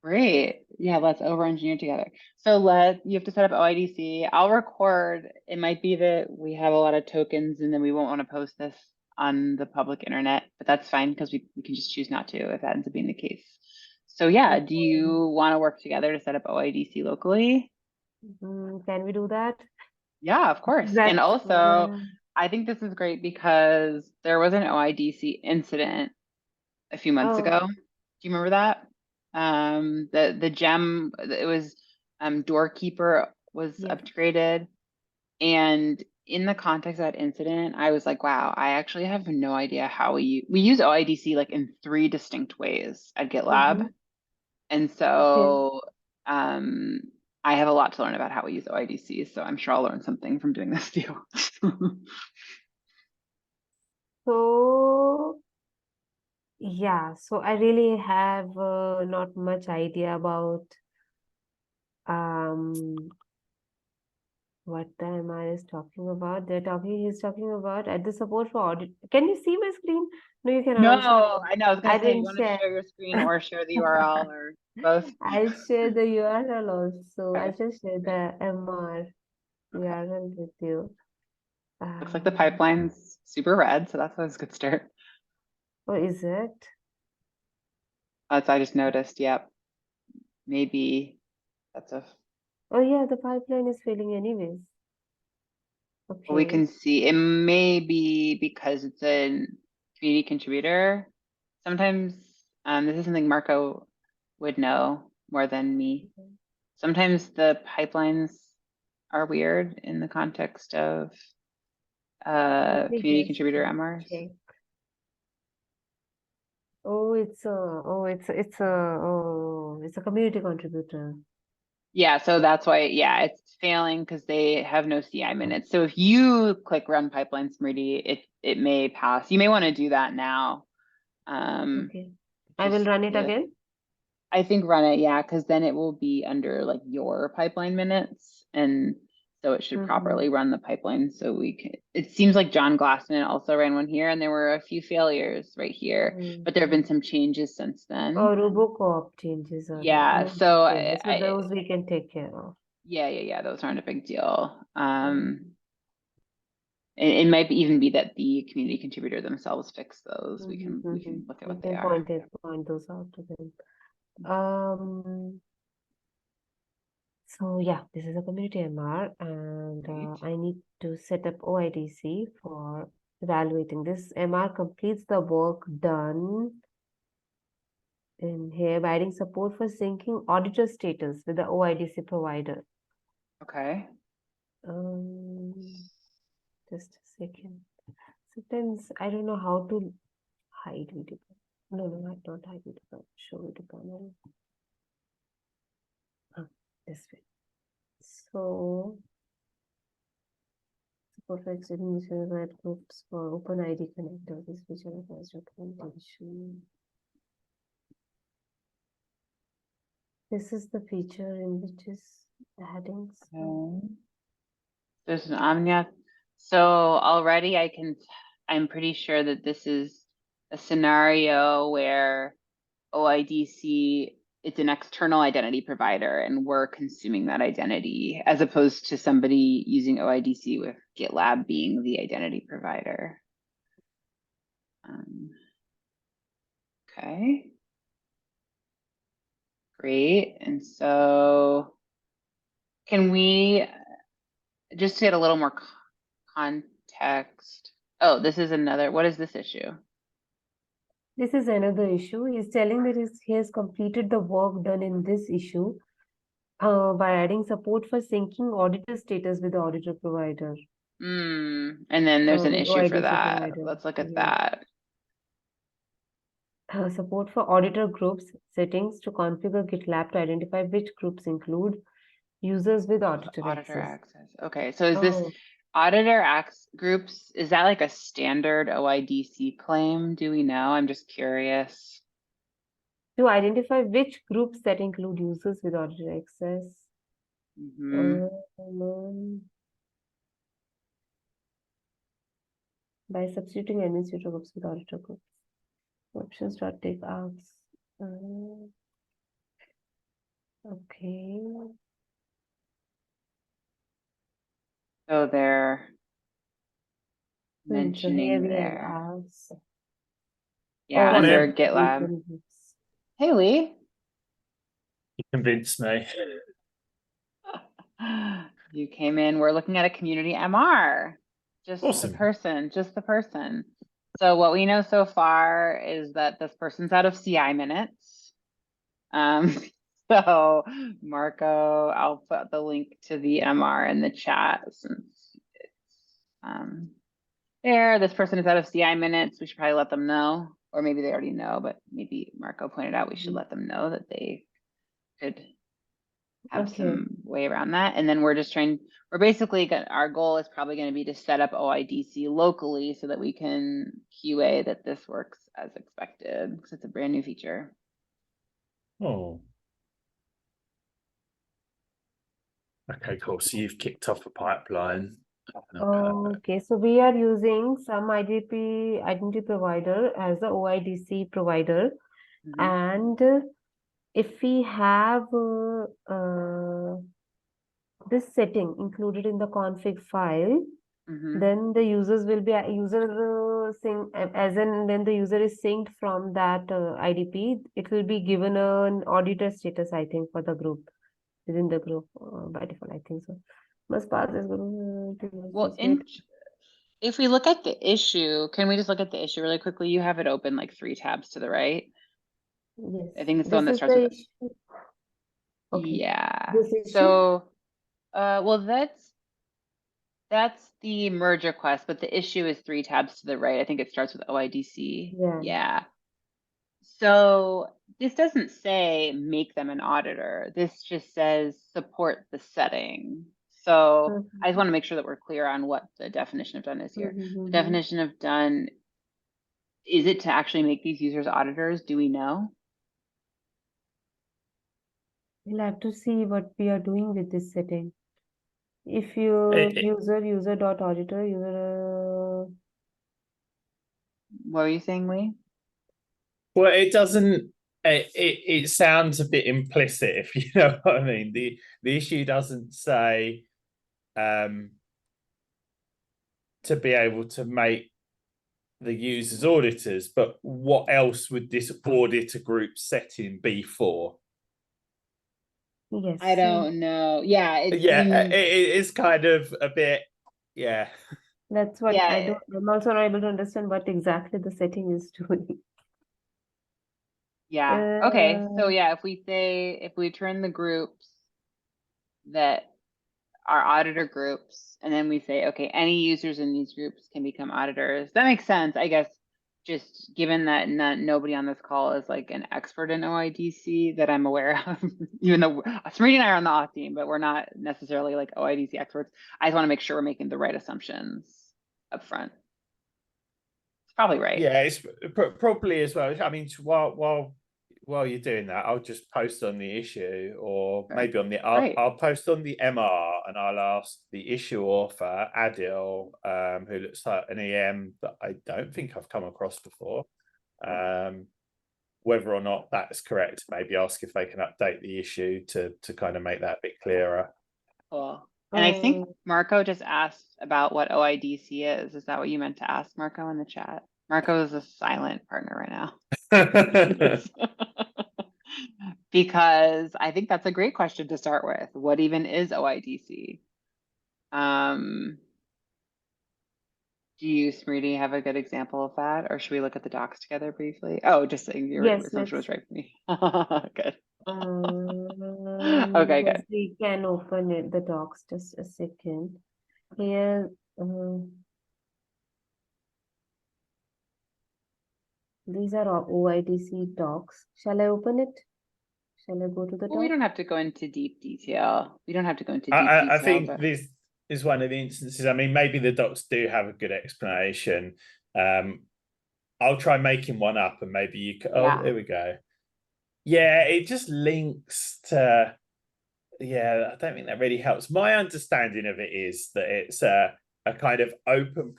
Great. Yeah, let's over engineer together. So you have to set up OIDC. I'll record. It might be that we have a lot of tokens and then we won't want to post this on the public internet, but that's fine because we can just choose not to if that ends up being the case. So yeah, do you want to work together to set up OIDC locally? Can we do that? Yeah, of course. And That's also, I think this is great because there was an OIDC incident a few months oh ago. Do you remember that? The gem, it was doorkeeper was yeah. upgraded, and in the context of that incident, I was like, wow, I actually have no idea how we use OIDC like in 3 distinct ways at GitLab. And Okay. so I have a lot to learn about how we use OIDC, so I'm sure I'll learn something from doing this too. So yeah, so I really have not much idea about um what the MR is talking about. He's talking about at the support for audit. Can you see my screen? No, you cannot. No, I'm sorry. I know. I was I gonna say, you didn't want to share. share your screen or share the URL or both? I'll share the URL also. Okay, I'll just share great. the MR Okay. URL with you. Looks like the Um, pipeline's super red, so that's always a good start. oh, is it? As I just noticed, yep. Maybe that's a Oh yeah, the pipeline is failing anyways. we Okay. can see. It may be because it's a community contributor. Sometimes this is something Marco would know more than me. Sometimes the pipelines are weird in the context of Let me community just contributor MRs. check. Oh, it's a community contributor. Yeah, so that's why, yeah, it's failing because they have no CI minutes. So if you click run pipeline Smriti, it may pass. You may want to do that now. Okay. I will Just run it again. I think run it, yeah, because then it will be under like your pipeline minutes, and so it should Mm-hmm. properly run the pipeline. So we can. It seems like John Glassman also ran one here, and there were a few failures right here, but there have been Mm-hmm. some changes since Oh, then. Robocop changes are there. Yeah, No so changes. So those we can take care of. yeah, those aren't a big deal. Mm-hmm. It might even be that the community contributor themselves fix those. We Mm-hmm. can look at We what they can are. point those out to them. So yeah, this is a community MR, and Great. I need to set up OIDC for evaluating this. MR completes the work done in here by adding support for syncing auditor status with the OIDC provider. Okay. Um, just a second. Sometimes I don't know how to hide video. No, not hide video. Show video panel. This way. So support for existing user groups for OpenID connector. This feature requires documentation. This is the feature in which is adding. There's an Omnia. So already I'm pretty sure that this is a scenario where OIDC, it's an external identity provider and we're consuming that identity as opposed to somebody using OIDC with GitLab being the identity provider. Okay. Great. And so can we just to get a little more context? Oh, this is what is this issue? This is another issue. He's telling that he has completed the work done in this issue by adding support for syncing auditor status with the auditor provider. And then there's an With issue for OIDC that. provider. Let's look at Yeah. that. Support for auditor groups settings to configure GitLab to identify which groups include users with auditor Auditor access. access. Okay, so is this Oh, auditor access groups, is that like a standard OIDC claim? Do we know? I'm just curious. to identify which groups that include users with auditor access. By substituting administrator groups with auditor groups. Options.take args. Okay. So they're So here mentioning we have there. args. Yeah, Oh, under Morning. GitLab. Hey, Lee. You convinced me. You came in, we're looking at a community MR. Just the Awesome. person. So what we know so far is that this person's out of CI minutes. So Marco, I'll put the link to the MR in the chat since it's there. This person is out of CI minutes. We should probably let them know, or maybe they already know, but maybe Marco pointed out we should let them know that they could have some way around that. And then we're basically, our goal is probably going to be to set up OIDC locally so that we can QA that this works as expected because it's a brand new feature. Oh. Okay, cool. So you've kicked off a pipeline. Okay, so we are using some identity provider as the OIDC provider. And if we have this setting included in the config file, then the users will be as in when the user is synced from that IDP, it will be given an auditor status, I think, for the group within the group by default. I think so. Must pass this group. Well, if we look at the issue, can we just look at the issue really quickly? You have it open like 3 tabs to the right. Yes. I think it's the one that starts with it. Okay. Yeah. So, well, that's the merge request, but the issue is 3 tabs to the right. I think it starts with OIDC. Yeah. So this doesn't say make them an auditor. This just says support the setting. So I just want to make sure that we're clear on what the definition of done is here. The definition of done, is it to actually make these users auditors? Do we know? We'll have to see what we are doing with this setting. If you user.auditor, What were you saying, Lee? Well, it doesn't. It sounds a bit implicit, if you know what I mean. The issue doesn't say to be able to make the users auditors, but what else would this auditor group setting be for? Yes. I don't know. Yeah. It's kind of a bit. Yeah. That's what I'm also not able to understand what exactly the setting is doing. Yeah. Okay. So yeah, if we turn the groups that are auditor groups, and then we say, okay, any users in these groups can become auditors. That makes sense, I guess, just given that nobody on this call is like an expert in OIDC that I'm aware of, even though Smriti and I are on the auth team, but we're not necessarily like OIDC experts. I just want to make sure we're making the right assumptions up front. It's probably right. Yeah, it's probably as well. I mean, while you're doing that, I'll just post on the issue, or maybe on the I'll post on the MR, and I'll ask the issue author Adil, who looks like an EM that I don't think I've come across before, whether or not that's correct. Maybe ask if they can update the issue to kind of make that a bit clearer. Cool. And I think Marco just asked about what OIDC is. Is that what you meant to ask, Marco, in the chat? Marco is a silent partner right now. Because I think that's a great question to start with. What even is OIDC? Do you, Smriti, have a good example of that? Or should we look at the docs together briefly? Oh, just saying your assumption was right for me. Good. Okay, good. We can open the docs, just a second. Here, these are all OIDC docs. Shall I open it? Shall I go to the docs? We don't have to go into deep detail. I think this is one of the instances. I mean, maybe the docs do have a good explanation. I'll try making one up, and maybe you can. Oh, there we go. Yeah, it just links to. Yeah, I don't think that really helps. My understanding of it is that it's a kind of open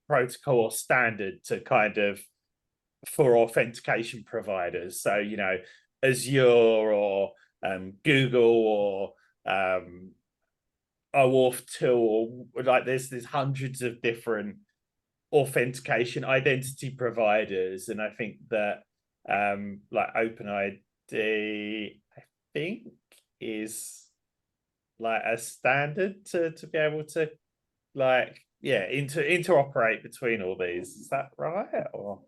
protocol or standard to kind of for authentication providers. So, Azure or Google or OAuth tool, or like there's hundreds of different authentication identity providers, and I think that like OpenID, I think, is like a standard to be able to interoperate between all these. Is that right? Or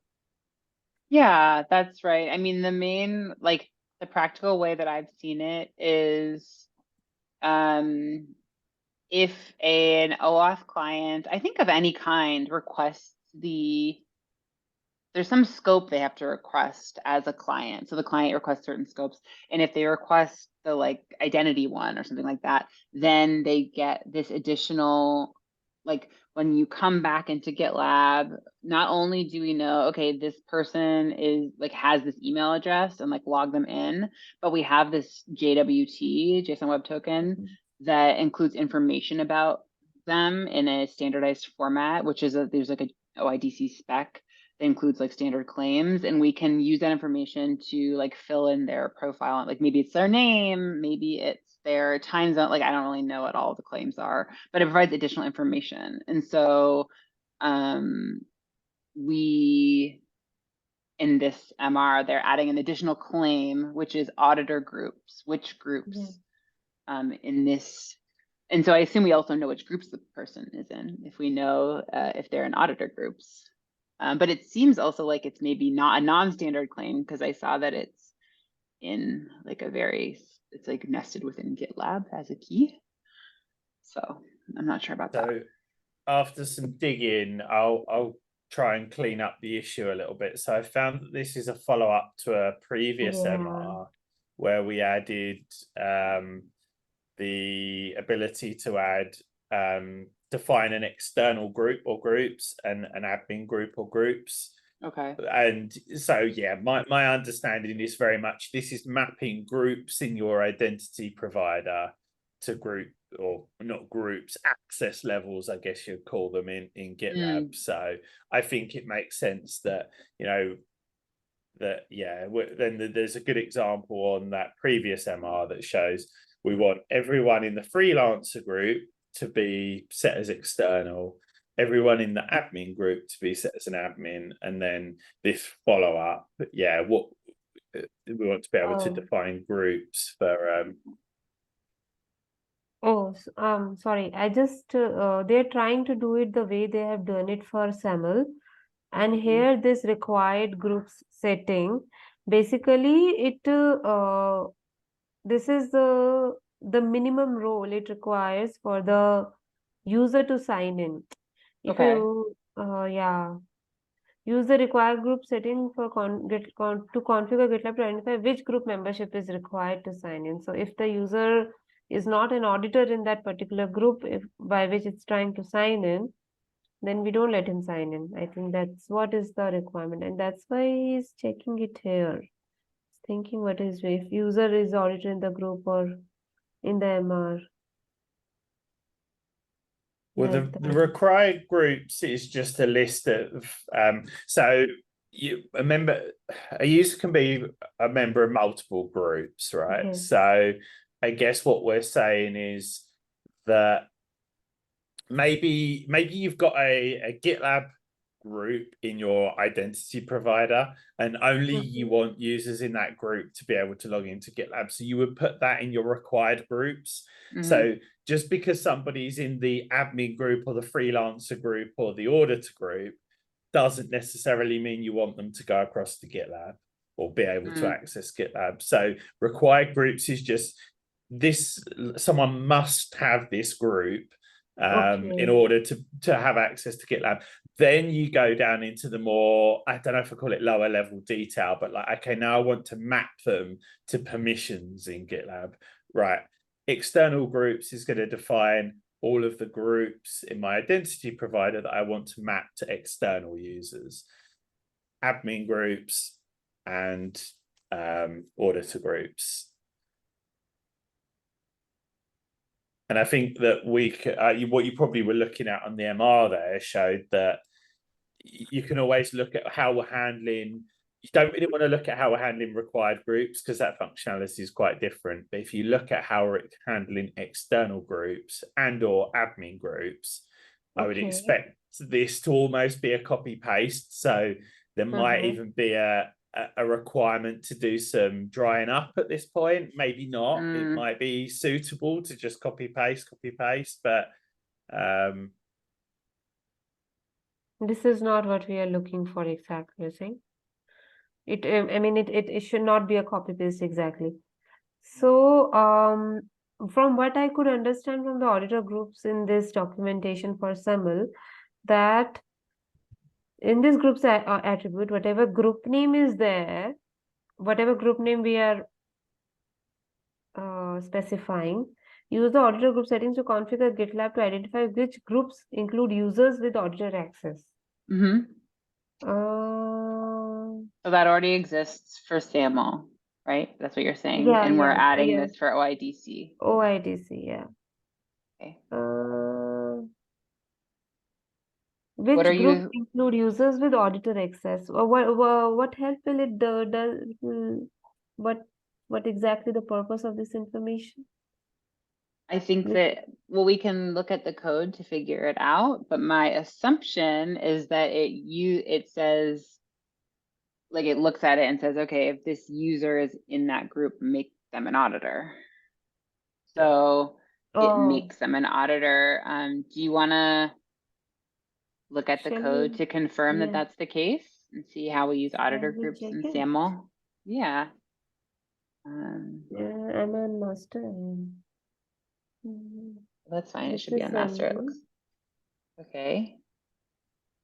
Yeah, that's right. I mean, the main, like, the practical way that I've seen it is if an OAuth client, I think of any kind, requests there's some scope they have to request as a client. So the client requests certain scopes. And if they request the like identity one or something like that, then they get this additional, like when you come back into GitLab, not only do we know, okay, this person is like has this email address and like log them in, but we have this JWT, JSON Web Token, that includes information about them in a standardized format, which is there's like a OIDC spec that includes like standard claims, and we can use that information to like fill in their profile. Like maybe it's their name, maybe it's their time zone. Like I don't really know what all the claims are, but it provides additional information. And so we, in this MR, they're adding an additional claim, which is auditor groups, which groups in this. And so I assume we also know which groups the person is in, if we know if they're in auditor groups. But it seems also like it's maybe not a non-standard claim, because I saw that it's in like it's like nested within GitLab as a key. So I'm not sure about that. so after some digging, I'll try and clean up the issue a little bit. So I found that this is a follow-up to a previous MR where we added the ability to add define an external group or groups and an admin group or groups. Okay. And so yeah, my understanding is very much this is mapping groups in your identity provider to group, or not groups, access levels, I guess you'd call them in GitLab. So I think it makes sense that then there's a good example on that previous MR that shows we want everyone in the freelancer group to be set as external, everyone in the admin group to be set as an admin, and then this follow-up, what we want to be able to define groups for sorry, I just they're trying to do it the way they have done it for SAML, and here this required groups setting, basically it this is the minimum role it requires for the user to sign in. If you use the required group setting for to configure GitLab to identify which group membership is required to sign in. So if the user is not an auditor in that particular group by which it's trying to sign in, then we don't let him sign in. I think that's what is the requirement, and that's why he's checking it here. Thinking what is if user is auditor in the group or in the MR. Well, the required groups is just a list of so a user can be a member of multiple groups, right? Yes. So I guess what we're saying is that maybe you've got a GitLab group in your identity provider, and only you want users in that group to be able to log into GitLab. So you would put that in your required groups. So just because somebody's in the admin group or the freelancer group or the auditor group doesn't necessarily mean you want them to go across to GitLab or be able to access GitLab. So required groups is just this, someone must have this group in order to have access to GitLab. Then you go down into the more, I don't know if I call it lower level detail, but like, okay, now I want to map them to permissions in GitLab, right? External groups is going to define all of the groups in my identity provider that I want to map to external users, admin groups and auditor groups. And I think that what you probably were looking at on the MR there showed that you can always look at how we're handling. You don't really want to look at how we're handling required groups because that functionality is quite different. But if you look at how we're handling external groups and or admin groups, I would expect this to almost be a copy paste. So there might even be a requirement to do some drying up at this point. Maybe not. It might be suitable to just copy paste, but this is not what we are looking for exactly, you're saying? I mean, it should not be a copy paste exactly. So, from what I could understand from the auditor groups in this documentation for SAML, that in this group's attribute, whatever group name is there, whatever group name we are specifying, use the auditor group settings to configure GitLab to identify which groups include users with auditor access. So that already exists for SAML, right? That's what you're saying. Yeah, and we're yeah, adding yeah. this for OIDC. OIDC, yeah. Okay. Which What are group you? include users with auditor access? Or what help will it do? What exactly the purpose of this information? I think that, well, we can look at the code to figure it out, but my assumption is that it says, like, it looks at it and says, okay, if this user is in that group, make them an auditor. So it makes them an auditor. Do you want to look at the code to confirm that that's the case and see how we use auditor groups in SAML? Yeah. Yeah, I'm on master. That's fine. It should be on master. It looks okay.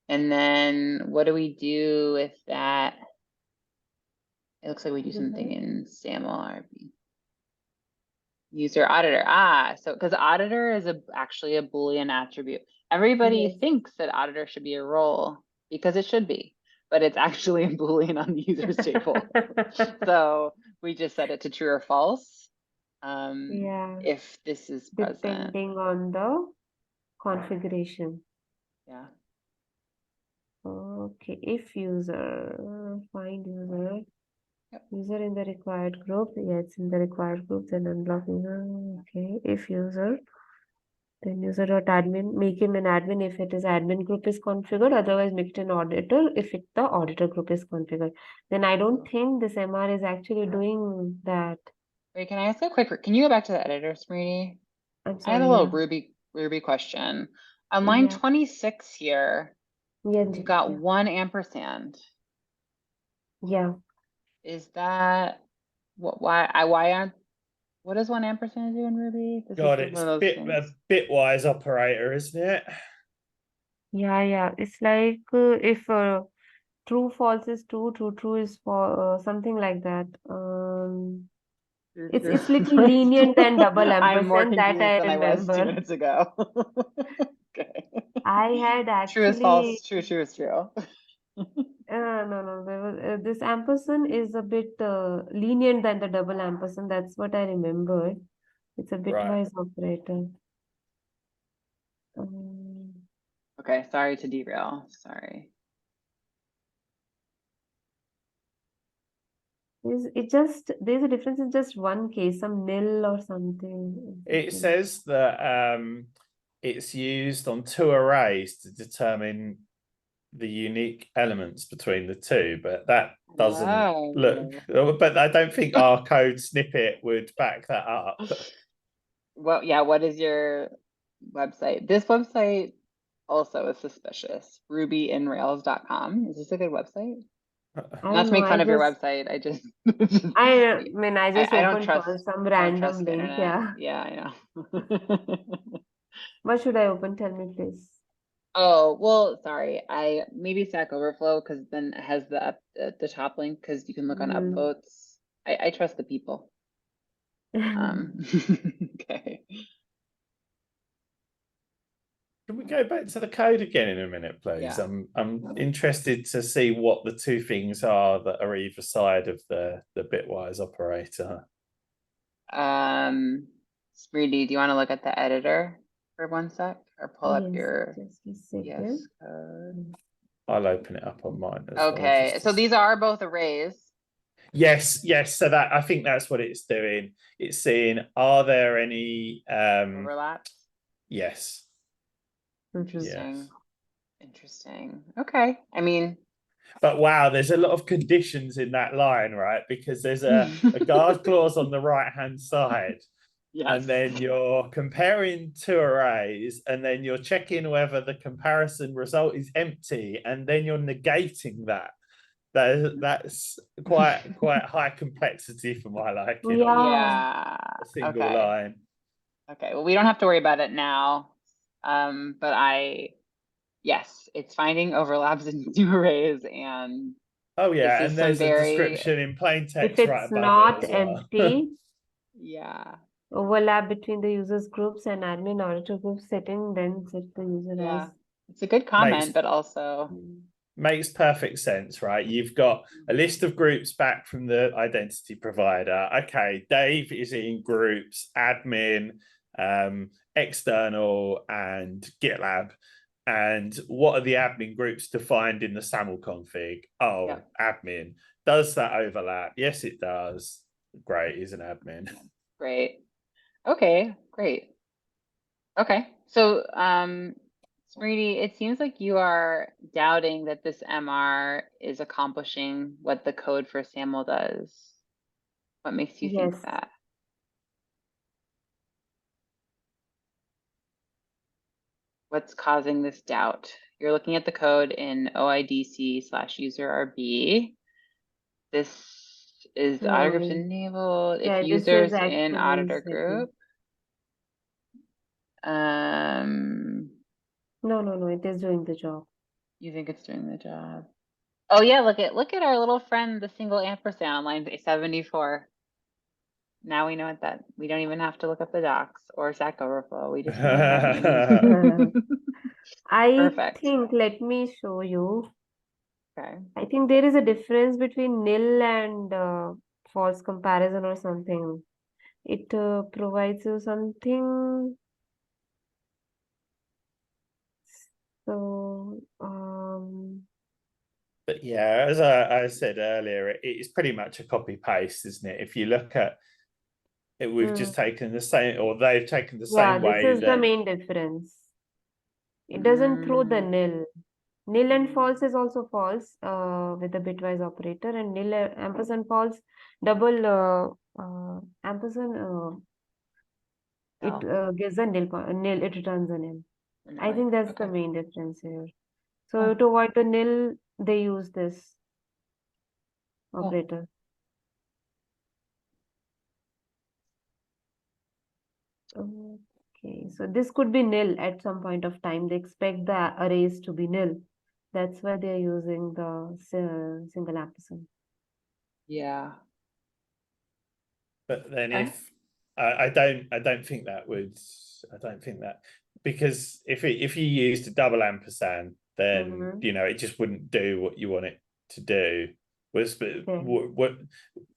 And then what do we do with that? It looks like we do something in SAML RB. User auditor. So because auditor is actually a Boolean attribute. Everybody thinks that auditor should be a role because it should be, but it's actually a Boolean on the users table. So we just set it to true or false. If this is present. Depending on the configuration. Yeah. Okay, if user, find user. User in the required group, it's in the required group, then unblocking her. Okay, if user, then user.admin, make him an admin if it is admin group is configured, otherwise make it an auditor if the auditor group is configured. Then I don't think this MR is actually doing that. Wait, can I ask a quick, can you go back to the editor, Smriti? I'm sorry, I had a little Ruby question. On line 26 here, you've got 1 ampersand. Yeah. Is that what does 1 ampersand do in Ruby? It's a bitwise operator, isn't it? Yeah. It's like if true false is true is for something like that. It's little lenient than double ampersand. I'm more confused that I than remember. I was 2 minutes ago. Okay. I had actually true is false. True is true. No. There was this ampersand is a bit lenient than the double ampersand. That's what I remembered. It's a bitwise operator. Okay, sorry to derail. Sorry. There's a difference in just one case, some nil or something. It says that it's used on 2 arrays to determine the unique elements between the two, but that doesn't look, but I don't think our code snippet would back that up. Well, yeah, what is your website? This website also is suspicious. rubyinrails.com. Is this a good website? Not to make fun of your website. I just I mean, I just opened some random link. Yeah, I know. What should I open? Tell me, please. Oh, well, sorry. I maybe Stack Overflow because then it has the top link because you can look on upvotes. I trust the people. Okay. Can we go back to the code again in a minute, please? Yeah. I'm interested to see what the 2 things are that are either side of the bitwise operator. Smriti, do you want to look at the editor for 1 sec or pull up your just a second. code? I'll open it up on mine as well. Okay, so these are both arrays. Yes. So that, I think that's what it's doing. It's seeing, are there any Overlaps? Yes. Interesting. Yes. Interesting. Okay. I mean, but wow, there's a lot of conditions in that line, right? Because there's a guard clause on the right-hand side. yes. And then you're comparing two arrays, and then you're checking whether the comparison result is empty, and then you're negating that. That's quite high complexity for my liking. Yeah. A single line. Okay. Well, we don't have to worry about it now. But yes, it's finding overlaps in two arrays, and oh yeah, and there's a description in plain text if right it's above not it as well. empty, yeah, overlap between the users groups and admin auditor group setting, then set the user as. it's a good comment, but also makes perfect sense, right? You've got a list of groups back from the identity provider. Okay, Dave is in groups admin, external, and GitLab. And what are the admin groups defined in the SAML config? Oh, admin. Does that overlap? Yes, it does. Great, he's an admin. Great. Okay, great. Okay, so Smriti, it seems like you are doubting that this MR is accomplishing what the code for SAML does. What makes you think that? What's causing this doubt? You're looking at the code in OIDC/user RB. This is auditor groups enabled. If users in auditor group. No, it is doing the job. You think it's doing the job? Oh yeah, look at our little friend, the single ampersand, line 74. Now we know what that, we don't even have to look up the docs or Stack Overflow. We just know what that means. I think, let me show you. Okay. I think there is a difference between nil and false comparison or something. It provides you something. So, but yeah, as I said earlier, it's pretty much a copy paste, isn't it? If you look at it, we've just taken the same, or they've taken the same way. This is the main difference. It doesn't throw the nil. Nil and false is also false with the bitwise operator, and nil ampersand false, double ampersand. It gives a nil. It returns a nil. I think that's the main difference here. So to avoid the nil, they use this operator. Okay, so this could be nil at some point of time. They expect the arrays to be nil. That's why they're using the single ampersand. Yeah. But then if I don't think that because if you used a double ampersand, then it just wouldn't do what you want it to do. What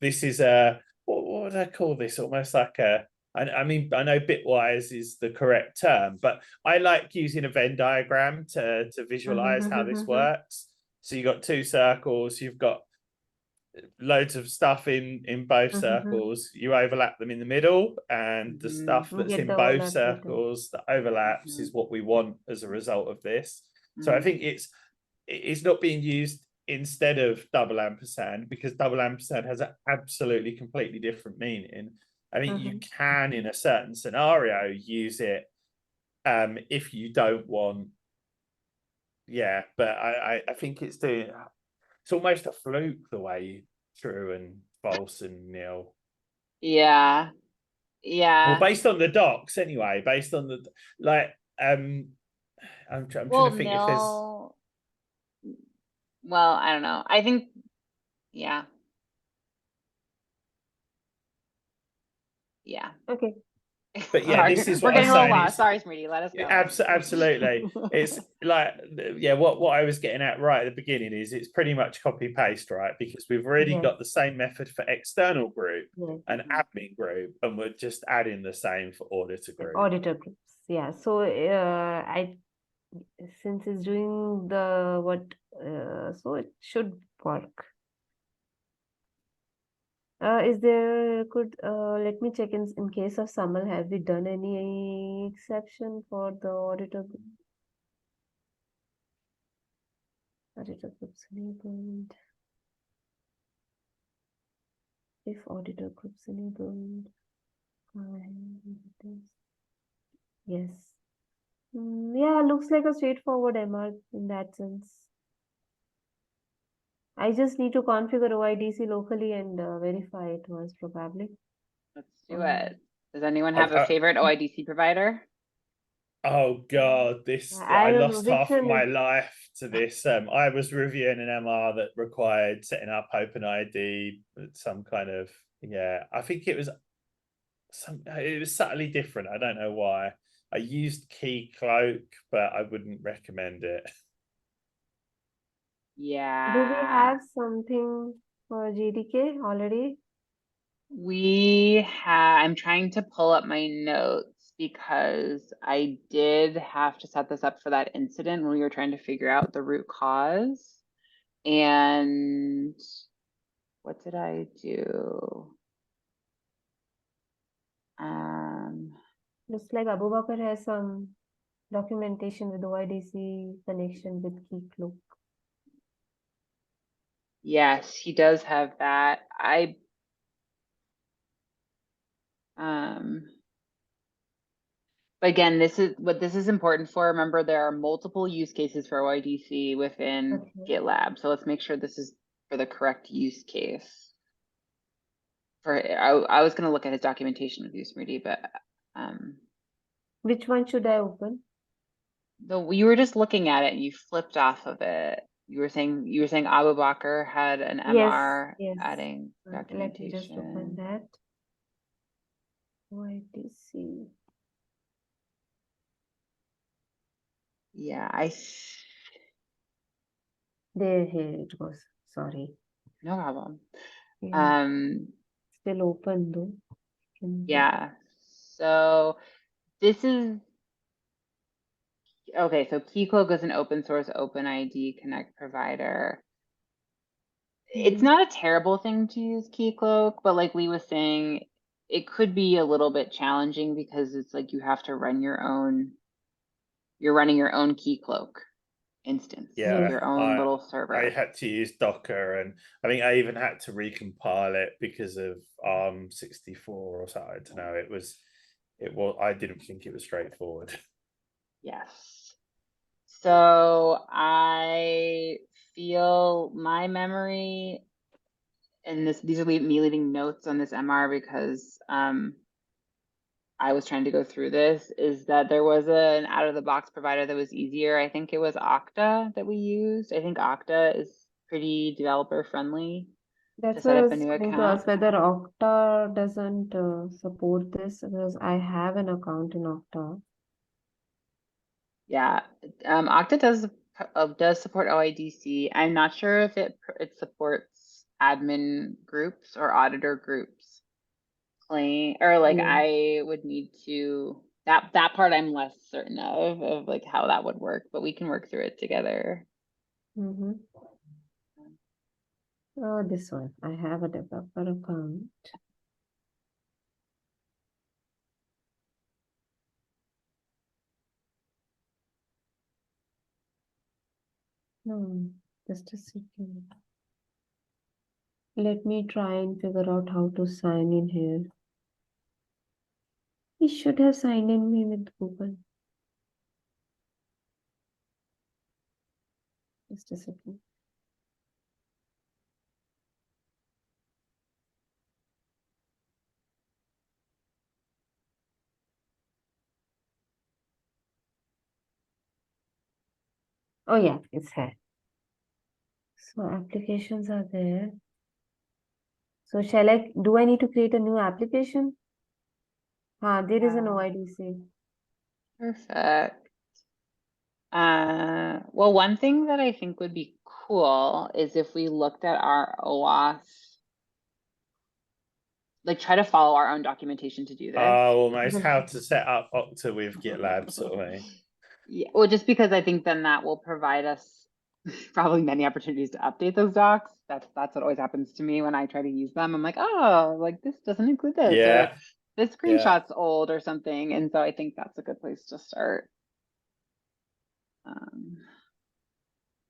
this is what would I call this? Almost like a, I mean, I know bitwise is the correct term, but I like using a Venn diagram to visualize how this works. So you've got two circles, you've got loads of stuff in both circles, you overlap them in the middle, and the stuff that's in both circles that overlaps is what we want as a result of this. So I think it's not being used instead of double ampersand, because double ampersand has an absolutely completely different meaning. I think you can, in a certain scenario, use it if you don't want, but I think it's almost a fluke the way true and false and nil. Yeah. Well, based on the docs anyway, based on the I'm trying to think if there's. Well, I don't know. I think, yeah. Okay. But yeah, this is what we're getting a little saying. lost. Sorry, Smriti, let us go. Absolutely. It's like, what I was getting at right at the beginning is it's pretty much copy paste, right? Because we've already got the same method for external group and admin group, and we're just adding the same for auditor group. Auditor groups, yeah. So since it's doing the what, so it should work. Is there let me check in case of SAML, have we done any exception for the auditor groups enabled? If auditor groups enabled, yes. Yeah, looks like a straightforward MR in that sense. I just need to configure OIDC locally and verify it once, probably. Let's do it. Does anyone have a favorite OIDC provider? Oh God, I lost half of my life to this. I was reviewing an MR that required setting up OpenID, some kind of, I think it was subtly different. I don't know why. I used Keycloak, but I wouldn't recommend it. Yeah. Do we have something for GDK already? I'm trying to pull up my notes because I did have to set this up for that incident when we were trying to figure out the root cause. And what did I do? Looks like Abubakar has some documentation with OIDC connection with Keycloak. Yes, he does have that. But again, this is important for. Remember, there are multiple use cases for OIDC within GitLab. So let's make sure this is for the correct use case. I was going to look at his documentation with you, Smriti, but which one should I open? You were just looking at it and you flipped off of it. You were saying Abubakar had an MR adding documentation. Let me just open that. OIDC. Yeah, here it goes. Sorry. No problem. Still open though. Yeah. So this is okay. So Keycloak is an open source OpenID Connect provider. It's not a terrible thing to use Keycloak, but like Lee was saying, it could be a little bit challenging because it's like you have to run you're running your own Keycloak instance, your own little server. I had to use Docker, and I think I even had to recompile it because of ARM64 or something. I don't know. I didn't think it was straightforward. Yes. So I feel my memory, and these are me leaving notes on this MR because I was trying to go through this, is that there was an out-of-the-box provider that was easier. I think it was Okta that we used. I think Okta is pretty developer-friendly. That's what I was going to ask, whether Okta doesn't support this, because I have an account in Okta. Yeah, Okta does support OIDC. I'm not sure if it supports admin groups or auditor groups. Or like I would need to that part I'm less certain of like how that would work, but we can work through it together. Oh, this one. I have a developer account. No, just a second. Let me try and figure out how to sign in here. He should have signed in me with Google. Just a second. Oh yeah, it's here. So applications are there. So do I need to create a new application? There is an OIDC. Perfect. Well, one thing that I think would be cool is if we looked at our OAuth, like try to follow our own documentation to do this. Oh, almost how to set up Okta with GitLab, sort of thing. Yeah, well, just because I think then that will provide us probably many opportunities to update those docs. That's what always happens to me when I try to use them. I'm like, oh, like this doesn't include this, or Yeah, this yeah. screenshot's old or something. And so I think that's a good place to start.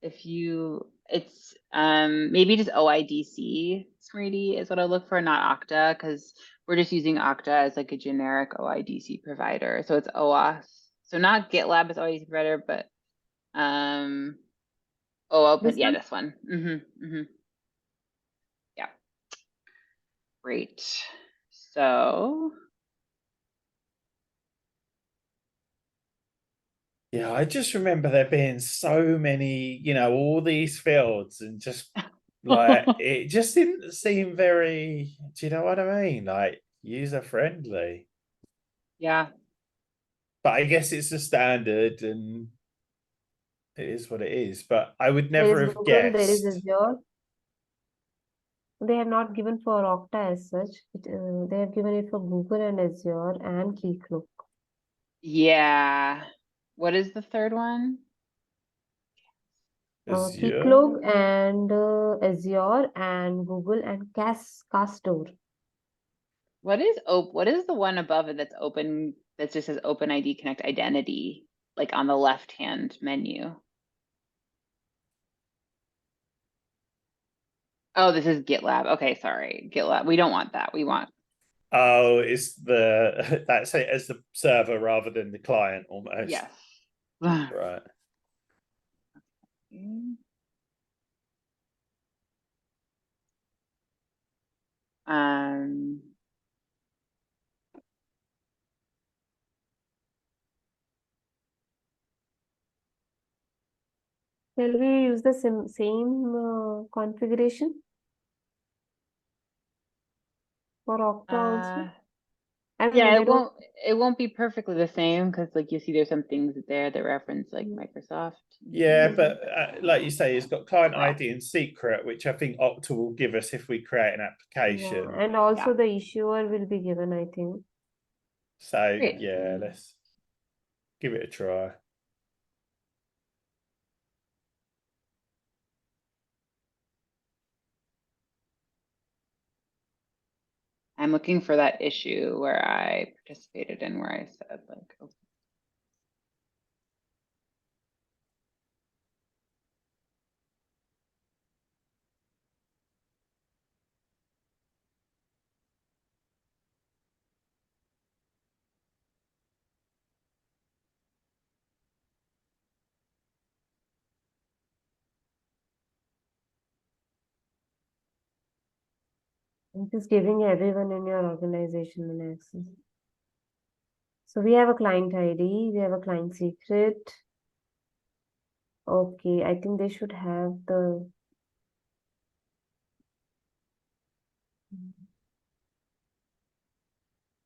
If you, it's maybe just OIDC, Smriti, is what I look for, not Okta, because we're just using Okta as like a generic OIDC provider. So it's OAuth. So not GitLab as OIDC provider, but This yeah, one? this one. Yeah, great. So Yeah, I just remember there being so many, all these fields and just like it just didn't seem very, do you know what I mean? Like user friendly. yeah, But I guess it's a standard and it is what it is. But I would There never is have Google, there is guessed. Azure. They have not given for Okta as such. They have given it for Google and Azure and Keycloak. yeah. What is the third one? Keycloak Azure. and Azure and Google and Castor. What is the one above it that's open, that just says OpenID Connect Identity, like on the left-hand menu? Oh, this is GitLab. Okay, sorry. GitLab. We don't want that. We want, Oh, it's that's it as the server rather than the client almost. yes. Right. Um, Shall we use the same configuration for Okta also? I mean, yeah, they don't. it won't be perfectly the same because like you see there's some things there that reference like Microsoft. Yeah, but like you say, it's got client Well, ID and secret, which I think Okta will give us if we create an Yeah, application. and also yeah. the issuer will be given, I think. So Great. yeah, let's give it a try. I'm looking for that issue where I participated in where I said like, oh, It is giving everyone in your organization an access. So we have a client ID, we have a client secret. Okay, I think they should have the.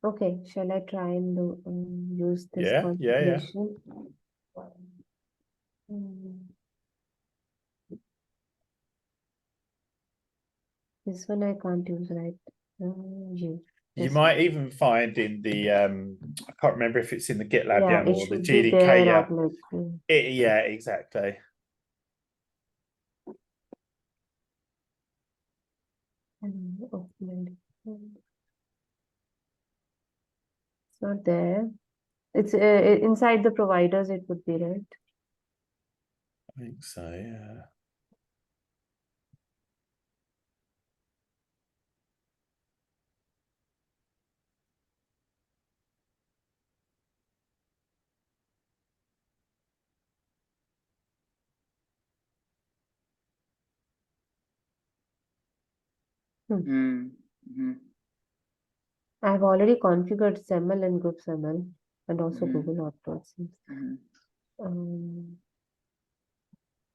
Okay, shall I try and use this Yeah. configuration? This one I can't use, right? You This might one. even find in the I can't remember if it's in the GitLab Yeah, YAML it or the should be there GDK YAML. automatically. Yeah, exactly. It's not there. It's inside the providers, it would be, right? I think so, yeah. I've already configured SAML and group SAML and also Google Auth.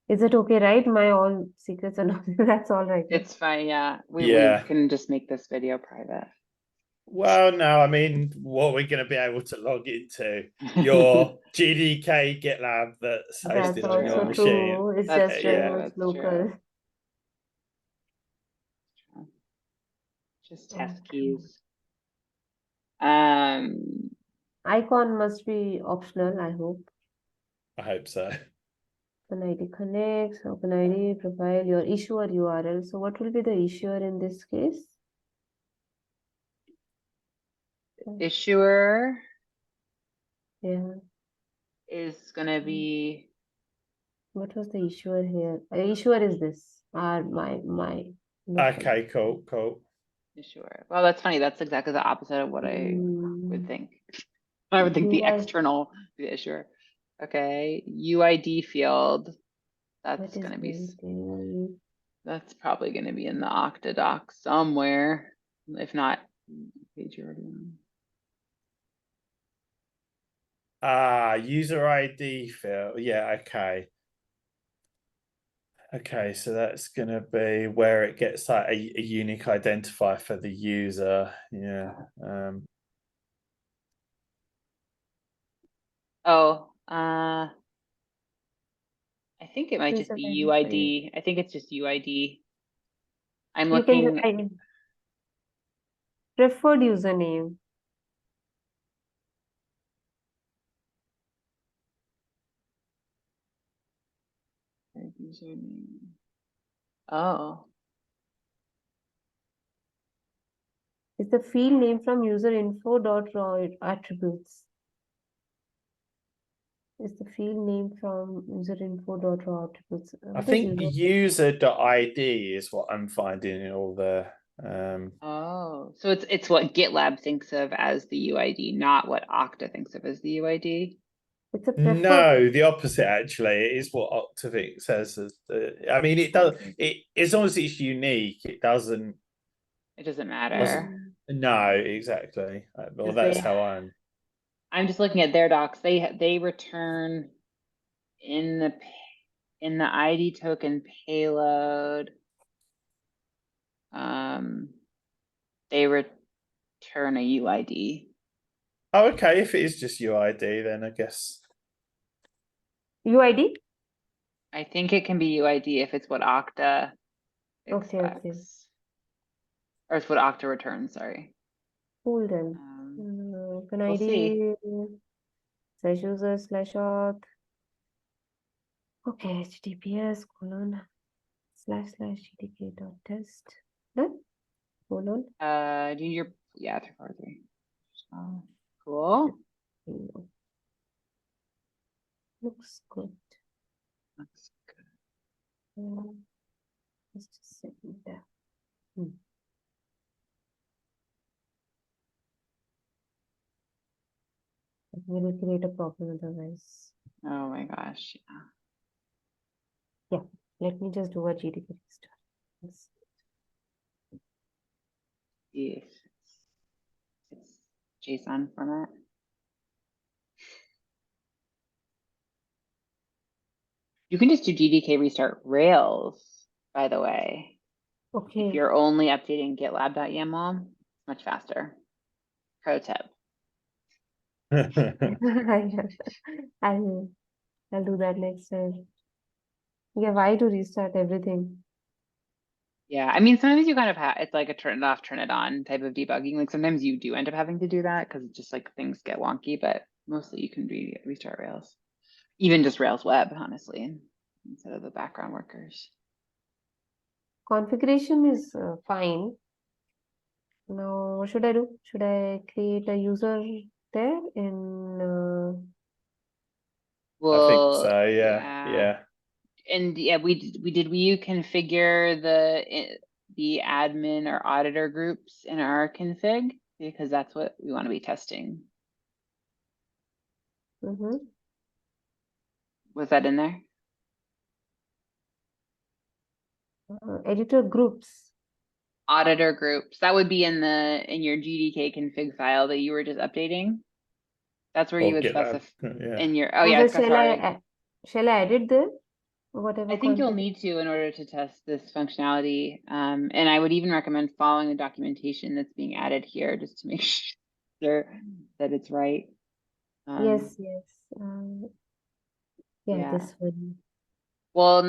Is it okay, right? My all secrets and all that's all right. it's fine. Yeah, we Yeah. can just make this video private. Well, no, I mean, what we're going to be able to log into your GDK GitLab that's That's hosted on your also machine. true. It's That's just true. very much That's local. true. Just test keys. Icon must be optional, I hope. I hope so. OpenID connects, OpenID profile your issuer URL. So what will be the issuer in this case? Issuer Yeah. is gonna be, What was the issuer here? Issuer is this. My. Okay, cool. issuer. Well, that's funny. That's exactly the opposite of what I would think. I would think the UI. external, the issuer. Okay, UID field. That's What is gonna be, UID? that's probably gonna be in the Okta doc somewhere. If not, page you already on. User ID field. Yeah, okay. Okay, so that's gonna be where it gets like a unique identifier for the user. Yeah. Oh, I think it might just User be identifier. UID. I think it's just UID. I'm You can looking. just preferred username. Username. Oh, It's the field name from user info dot raw attributes. It's the field name from user info dot raw attributes. I think user.id is what I'm finding in all the oh, so it's what GitLab thinks of as the UID, not what Okta thinks of as the UID. It's a preferred. No, the opposite actually. It is what Octavik says as I mean it does it as long as it's unique, it doesn't matter. No, exactly. Well, that's how I'm just looking at their docs. They return in the ID token payload. They return a UID. Oh, okay. If it is just UID, then I guess UID? I think it can be UID if it's what Okta expects. Okay. Or it's what Okta returns, sorry. Cool then. OpenID / user / auth. Okay, https / GDK.test. Done? Colon. Do your 343. Cool. Looks good. That's good. Just a second there. It will create a problem otherwise. Oh my gosh, yeah. Yeah, let me just do a GDK restart. Yes. It's JSON format. You can just do GDK restart Rails, by the way. Okay. If you're only updating GitLab.yaml, it's much faster. Pro tip. I'll do that next time. Yeah, why to restart everything? Yeah, I mean, sometimes you kind of have, it's like a turn it off, turn it on type of debugging. Like sometimes you do end up having to do that because it's just like things get wonky, but mostly you can restart Rails. Even just Rails web, honestly, instead of the background workers. Configuration is fine. Now, what should I do? Should I create a user there in? I think so. Yeah. And yeah, we configure the admin or auditor groups in our config because that's what we want to be testing. Was that in there? Editor groups. Auditor groups. That would be in your GDK config file that you were just updating. That's where you would specify in your. Oh yeah, shall I edit there? Whatever. I think you'll need to in order to test this functionality. And I would even recommend following the documentation that's being added here just to make sure that it's right. Yes. Yeah, this one. Well,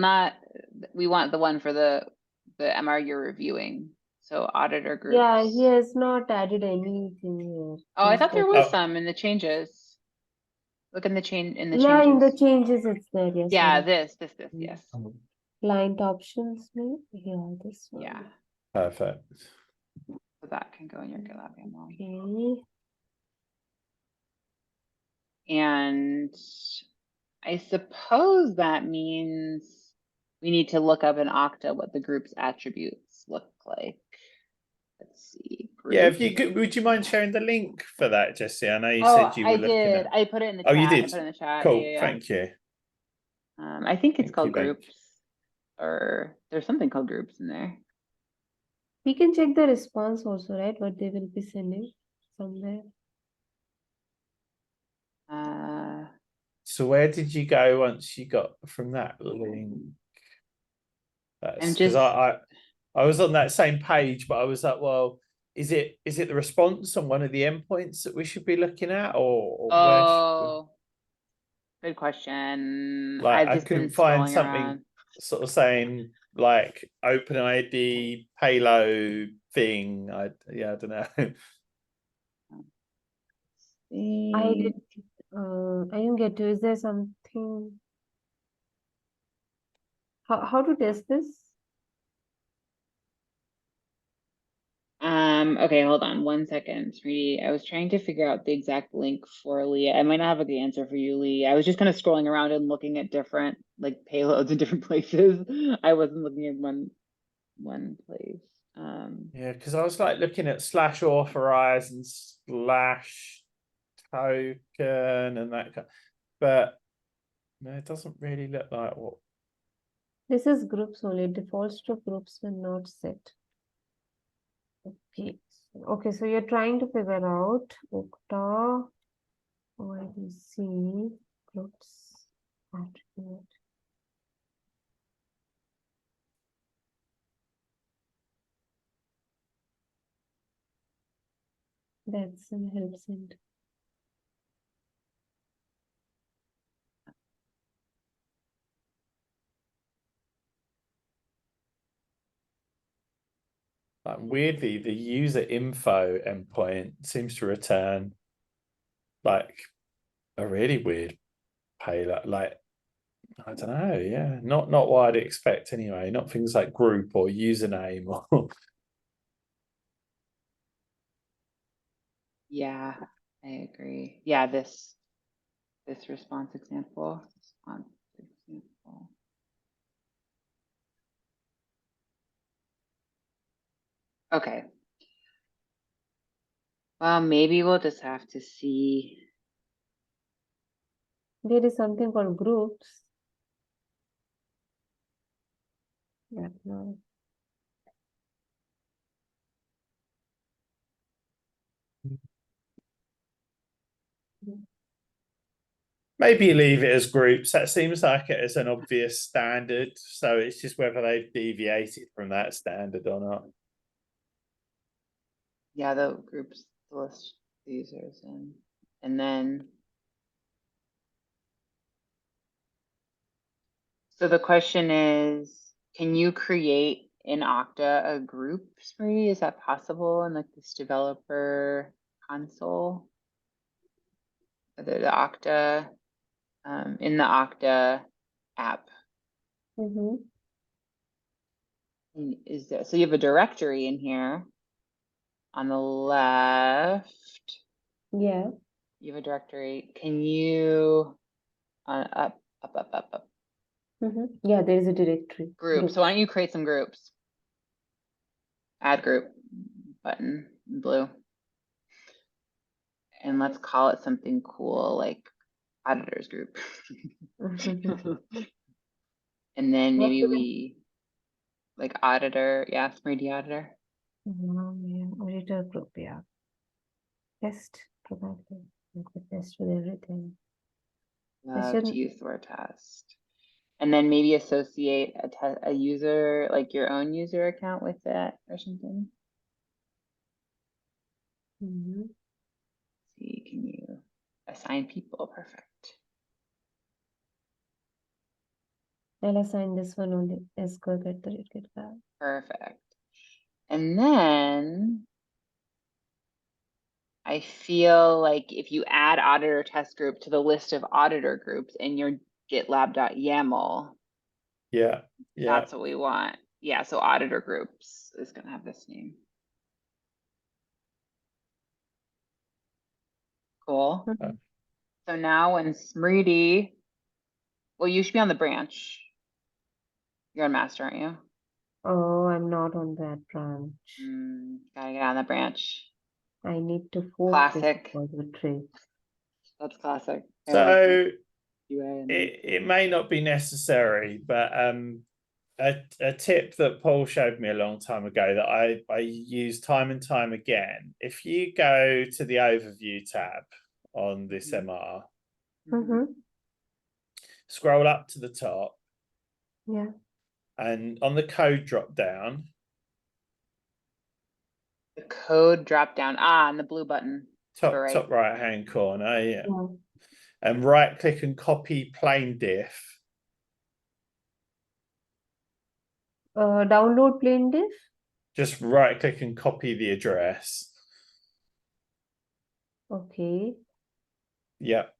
we want the one for the MR you're reviewing. So auditor groups. Yeah, he has not added anything here. Oh, I thought there was some in the changes. Look in the change in the Yeah, in the changes. changes it's there, yes. Yeah, sorry. this, yes. Client options, maybe? Yeah, this one. Yeah. Perfect. So that can go in your GitLab YAML. Okay. And I suppose that means we need to look up in Okta what the group's attributes look like. Let's see. Yeah, if Group. you could, would you mind sharing the link for that, Jesse? I know you Oh, said you were I looking did. at. I put it in the Oh, chat. you I did. put it in the chat. Cool. Yeah. Thank you. I think it's Thank called you, babe. groups, or there's something called groups in there. We can check the response also, right? What they will be sending somewhere. So where did you go once you got from that link? That's because just I was on that same page, but I was like, well, is it the response on one of the endpoints that we should be looking at, or where should we? Good question. Like, I've I just been couldn't find scrolling something around. sort of saying like OpenID payload thing. I don't know. I didn't get to. Is there something? How to test this? Okay, hold on 1 second, Sweetie. I was trying to figure out the exact link for Lee. I might not have a good answer for you, Lee. I was just kind of scrolling around and looking at different like payloads in different places. I wasn't looking at one place. Yeah, because I was like looking at /authorize and /token and that kind, but no, it doesn't really look like what. This is groups only. Defaults to groups when not set. Okay. Okay, so you're trying to figure out Okta OIDC groups attribute. That's in help center. Like, weirdly, the user info endpoint seems to return like a really weird payload. Like, I don't know, yeah, not what I'd expect anyway. Not things like group or username or. Yeah, I agree. Yeah, this response example. Okay. Well, maybe we'll just have to see. There is something called groups. Yeah, no. Maybe leave it as groups. That seems like it is an obvious standard. So it's just whether they've deviated from that standard or not. Yeah, the groups list the users and then. So the question is, can you create in Okta a group, Spree? Is that possible in like this developer console? The Okta, in the Okta app. Is there, so you have a directory in here on the left. Yeah. You have a directory. Can you up. Yeah, there is a directory. Group. So why don't you create some groups? Add group button in blue. And let's call it something cool like auditors group. And then maybe we like auditor, yeah, Smriti auditor. Yeah, auditor group, yeah. Test, probably. Test with everything. Love to use the word test. And then maybe associate a user, like your own user account with that or something. See, can you assign people? Perfect. I'll assign this one only as GitLab. Perfect. And then I I feel like if you add auditor test group to the list of auditor groups in your GitLab.yaml, yeah, that's what we want. Yeah, so auditor groups is going to have this name. Cool. So now when Smriti, well, you should be on the branch. You're on master, aren't you? Oh, I'm not on that branch. Gotta get on the branch. I need to fork Classic. this repository. That's classic. So it may not be necessary, but a tip that Paul showed me a long time ago that I use time and time again. If you go to the overview tab on this MR, scroll up to the top. Yeah. And on the code drop down. The code drop down. And the blue button. Top right hand corner, yeah. And right click and copy plain diff. Download plain diff? Just right click and copy the address. Okay. Yep.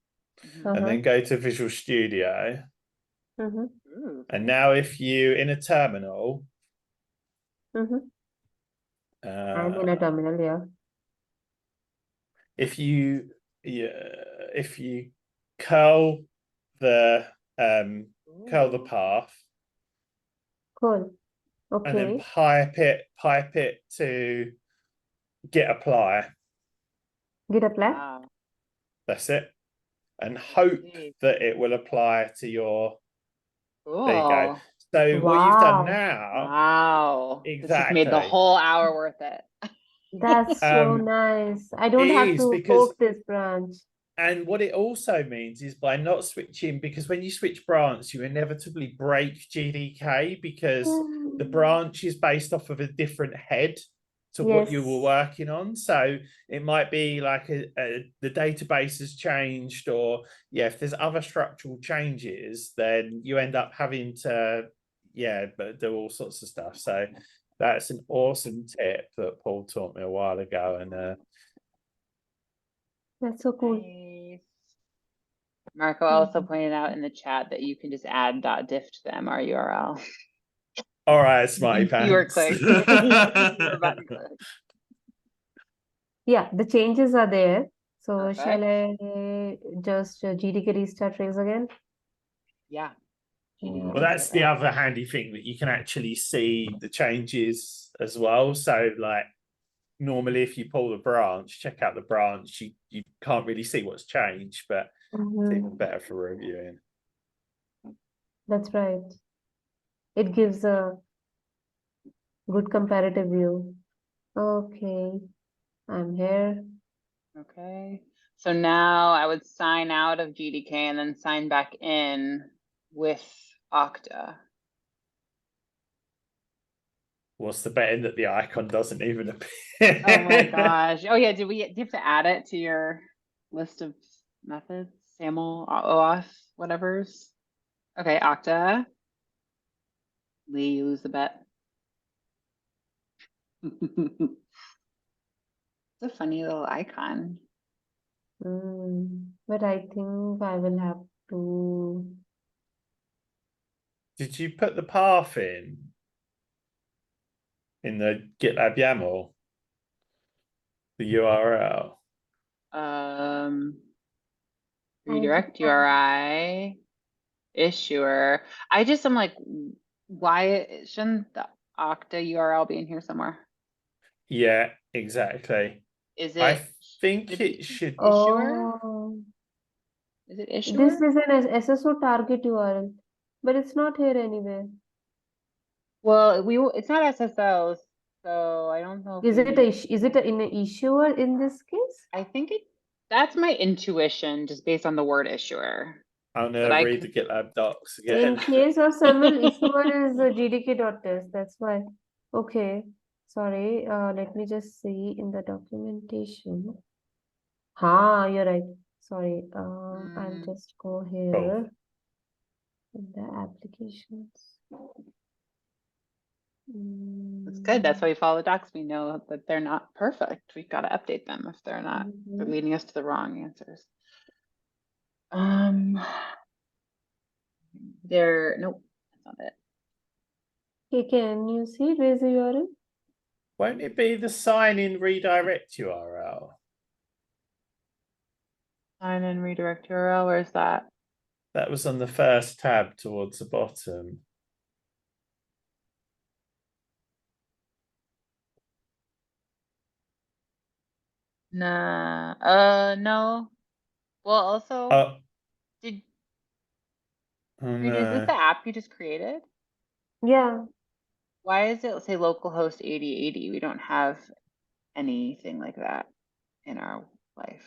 And then go to Visual Studio. And now if you, in a terminal. I'm in a terminal, yeah. If you curl the path. Cool. Okay. And then pipe it to git apply. Git apply? Wow. That's it. And hope that it will apply to your. Cool. There you go. So what you've done now. Wow. Exactly. This has made the whole hour worth it. That's so nice. I don't have to fork this branch. And what it also means is by not switching, because when you switch branch, you inevitably break GDK because the branch is based off of a different head to what you were working on. So it might be like the database has changed, or if there's other structural changes, then you end up having to do all sorts of stuff. So that's an awesome tip that Paul taught me a while ago, and that's so cool. Nice. Marco also pointed out in the chat that you can just add .diff to the MR URL. All right, smarty pants. You were clicked. You were about to click. Yeah, the changes are there. So Perfect. shall I just GDK restart trace again? Yeah. Well, that's the other handy thing, that you can actually see the changes as well. So like normally if you pull the branch, check out the branch, you can't really see what's changed, but it's even better for reviewing. That's right. It gives a good comparative view. Okay, I'm here. Okay. So now I would sign out of GDK and then sign back in with Okta. What's the betting that the icon doesn't even appear? Oh my gosh. Oh yeah, do you have to add it to your list of methods? SAML, OAuth, whatever's. Okay, Okta. Lee, you lose the bet. It's a funny little icon. But I think I will have to. Did you put the path in the GitLab YAML? The URL? Redirect URI, issuer. I'm like, why shouldn't the Okta URL be in here somewhere? Yeah, exactly. Is it? I think it should. Issuer? Oh, Is it issuer? this is an SSO target URL, but it's not here anywhere. Well, it's not SSO, so I don't know. Is it in an issuer in this case? I think that's my intuition, just based on the word issuer. I'm gonna read the GitLab docs again. In case of SAML, issuer is GDK.test. That's why. Okay. Sorry. Let me just see in the documentation. You're right. Sorry. I'll just go here. Cool. In the applications. That's good. That's why we follow the docs. We know that they're not perfect. We've got to update them if they're not, they're leading us to the wrong answers. Nope, that's not it. Okay, can you see it? Where's the URL? Won't it be the sign in redirect URL? Sign in redirect URL. Where's that? That was on the first tab towards the bottom. Nah, no. Well, also, Oh, is no. this the app you just created? Yeah. Why is it say localhost 8080? We don't have anything like that in our life.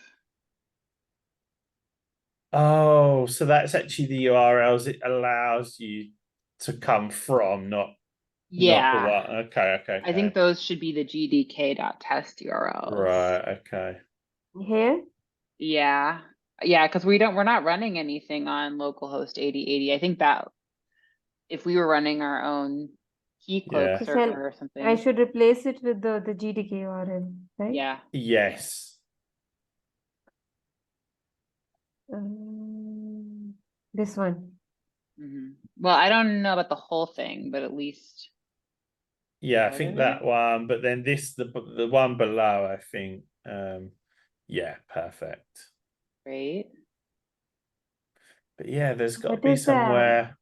Oh, so that's actually the URLs it allows you to come from, not the Yeah, one. Okay. I think those should be the gdk.test URLs. Right, okay. Here? Yeah, because we're not running anything on localhost 8080. I think that if we were running our own key cloak Yeah. server or something. I should replace it with the GDK URL, right? Yeah. Yes. This one. Well, I don't know about the whole thing, but at least. Yeah, I think that one, but then the one below, I think, yeah, perfect. Great. But yeah, there's got to What be is that? somewhere.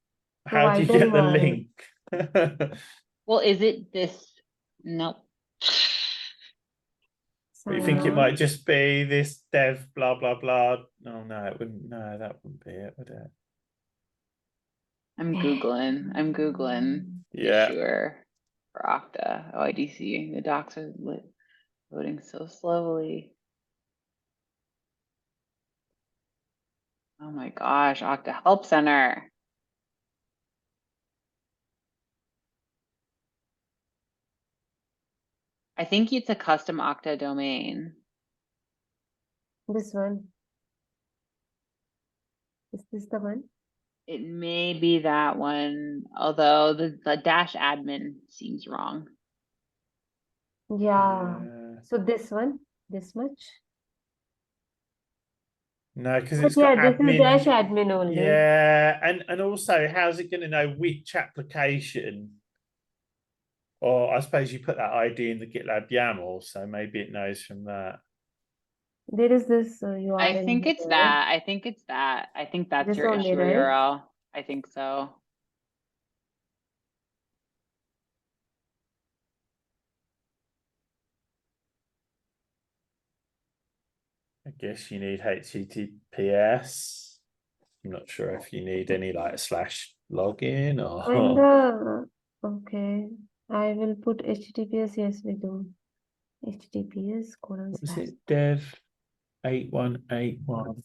How do you Provider get the one. link? Well, is it this? Nope. You think it on. might just be this dev blah blah blah? Oh no, it wouldn't. No, that wouldn't be it, would it? I'm Googling Yeah. issuer for Okta OIDC. The docs are loading so slowly. Oh my gosh, Okta Help Center. I think it's a custom Okta domain. This one. Is this the one? It may be that one, although the dash admin seems wrong. Yeah. So this one, this much. No, because But it's got yeah, this is dash admin. admin only. Yeah, and also, how's it going to know which application? Or I suppose you put that ID in the GitLab YAML, so maybe it knows from that. There is this URL. I think it's that. I think it's that. I think that's This your only, issuer right? URL. I think so. I guess you need HTTPS. I'm not sure if you need any like slash login or. And okay, I will put HTTPS. Yes, we do. HTTPS : What was slash. it? Dev 8181.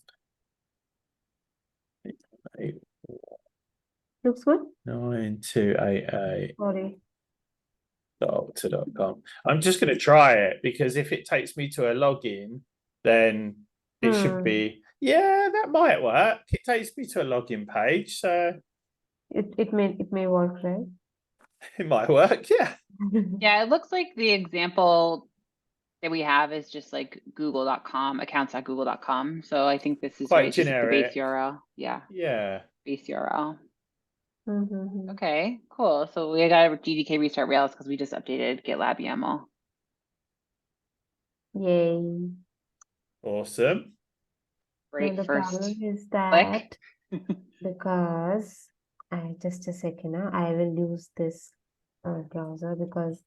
Looks good. 9288. Sorry. Doctor.com. I'm just going to try it because if it takes me to a login, then it should be, yeah, that might work. It takes me to a login page, so It may work, right? it might work, yeah. Yeah, it looks like the example that we have is just like google.com, accounts.google.com. So I think this is Quite right. This is the base generic. URL. Yeah. Yeah. Base URL. Mm-hmm. Okay, cool. So we got a GDK restart Rails because we just updated GitLab YAML. Yay. Awesome. Great. Now the First problem is click. that because just a second now, I will use this browser because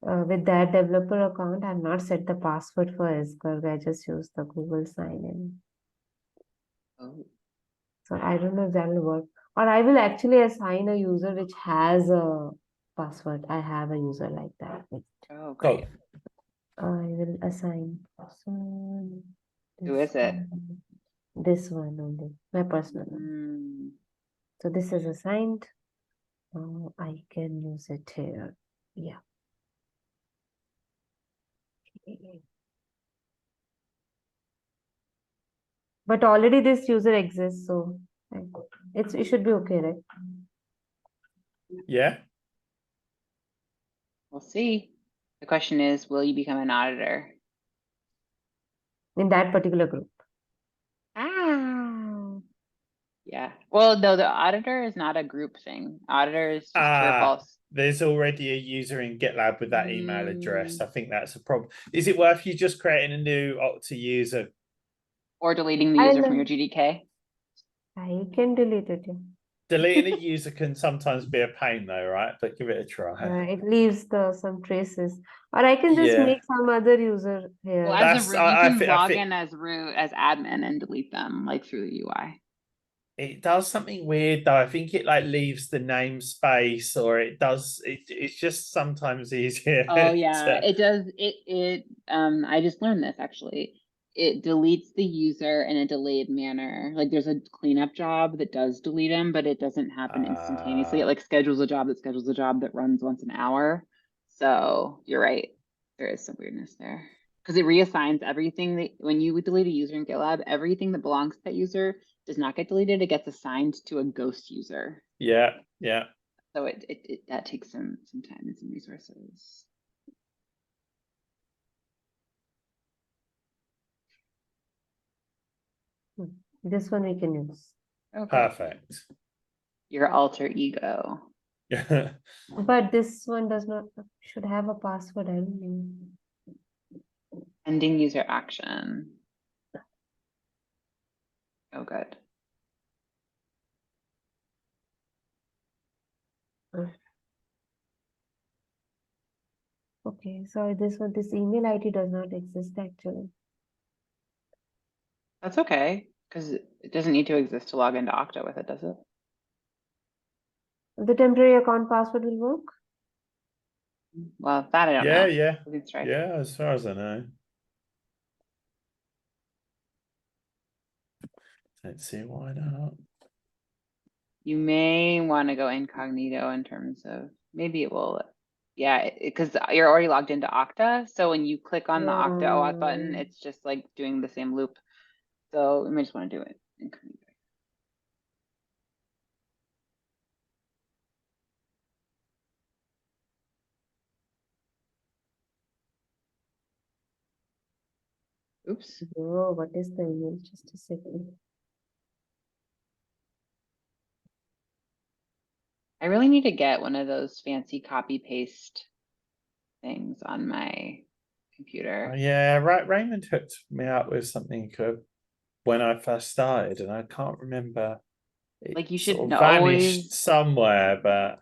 with that developer account, I've not set the password for Esberg. I just use the Google sign-in. Oh. So I don't know if that will work. Or I will actually assign a user which has a password. I have a user like that. Oh, great. I will assign person. Who is it? This one only, my personal one. So this is assigned. I can use it here. Yeah. But already this user exists, so it should be okay, right? Yeah. We'll see. The question is, will you become an auditor? In that particular group. Ah. Yeah. Well, no, the auditor is not a group thing. Auditor is just true or false. There's already a user in GitLab with that email address. Mm. I think that's a problem. Is it worth you just creating a new Okta user? Or deleting the user from your GDK? I can delete it. Yeah. Deleting a user can sometimes be a pain though, right? But give it a try. It leaves some traces. Or I can just Yeah. make some other user here. Well, as a root, you can log in as root, as admin, and delete them like through the UI. It does something weird though. I think it like leaves the namespace, or it does. It's just sometimes easier. Oh yeah, it does. I just learned this actually. It deletes the user in a delayed manner. Like there's a cleanup job that does delete them, but it doesn't happen instantaneously. It like schedules a job that runs once an hour. So you're right. There is some weirdness there. Because it reassigns everything that when you delete a user in GitLab, everything that belongs to that user does not get deleted. It gets assigned to a ghost user. Yeah, yeah. So it that takes some time and some resources. This one we can use. Okay. Perfect. Your alter ego. But this one should have a password. I don't know. Ending user action. Oh, good. Okay, so this email ID does not exist actually. That's okay, because it doesn't need to exist to log into Okta with it, does it? The temporary account password will work? Well, that I don't Yeah, know. yeah. We can try. Yeah, as far as I know. Let's see why not. You may want to go incognito in terms of maybe it will. Yeah, because you're already logged into Okta. So when you click on the Okta OAuth button, it's just like doing the same loop. So you may just want to do it incognito. Oops. Oh, what is the email? Just a second. I really need to get one of those fancy copy paste things on my computer. Yeah, right. Raymond hooked me up with something when I first started, and I can't remember. It Like you sort should of vanished always. somewhere, but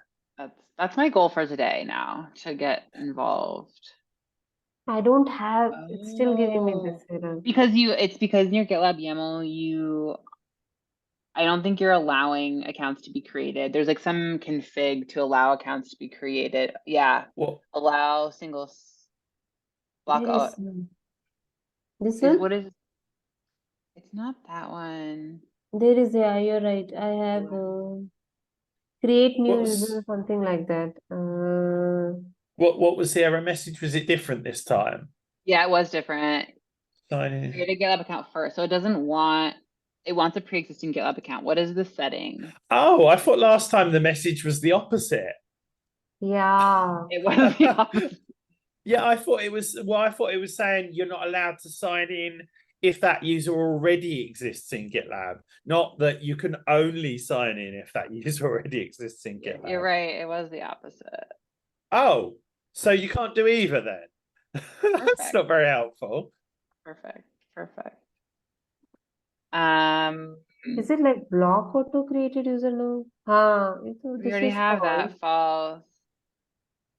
That's my goal for today now, to get involved. I don't have, it's still giving me this error. Because in your GitLab YAML, I don't think you're allowing accounts to be created. There's like some config to allow accounts to be created. Yeah. what? Allow single block. There is this one? What is, it's not that one. There is, yeah, you're right. I have create new user or What's something like that. what was the error message? Was it different this time? Yeah, it was different. Sign in. Create a GitLab account first. So it wants a pre-existing GitLab account. What is the setting? Oh, I thought last time the message was the opposite. Yeah. It was the opposite. Yeah, I thought it was. Well, I thought it was saying you're not allowed to sign in if that user already exists in GitLab, not that you can only sign in if that user already exists in GitLab. You're right. It was the opposite. Oh, so you can't do either then? That's not very helpful. Perfect. Is it like block auto created user now? We already have that false.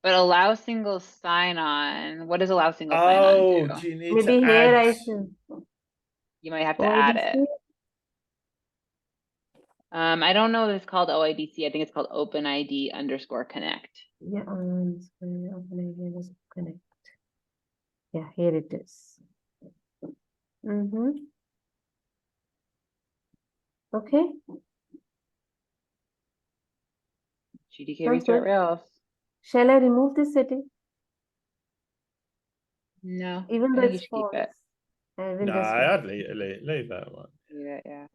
But allow single sign-on. What does allow single sign-on do? Do you need Maybe to here add? I should. You might have to add it. I don't know if it's called OIDC. I think it's called OpenID_connect. Yeah, OpenID connect. Yeah, here it is. Okay. GDK restart Rails. Shall I remove this setting? No, Even though it's false. keep it. No, I'd leave that one. Yeah.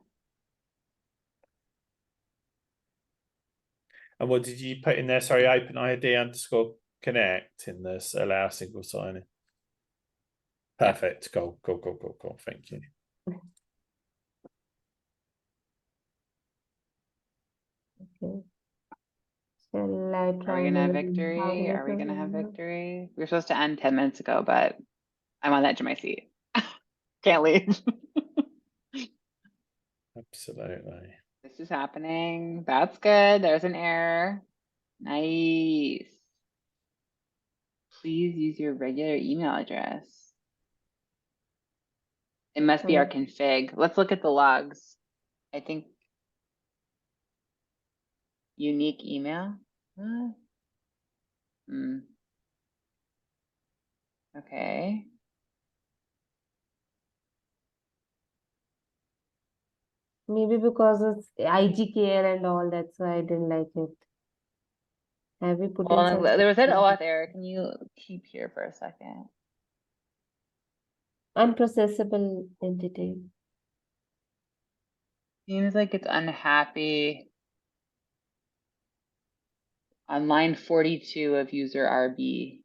And what did you put in there? Sorry, OpenID_. connect in this allow single sign-in. Yeah. Perfect. Cool. Thank you. Okay. Shall I Are try we gonna have another victory? Are we gonna have email? victory? We were supposed to end 10 minutes ago, but I'm on the edge of my seat. Can't leave. Absolutely. This is happening. That's good. There's an error. Nice. Please use your regular email address. It must be our config. Let's look at the logs. I think unique email. Okay. Maybe because it's IGKL and all, that's why I didn't like it. Have we put in Well, such there was an OAuth error. Can you keep here for a second? unprocessable entity? Seems like it's unhappy. On line 42 of user RB,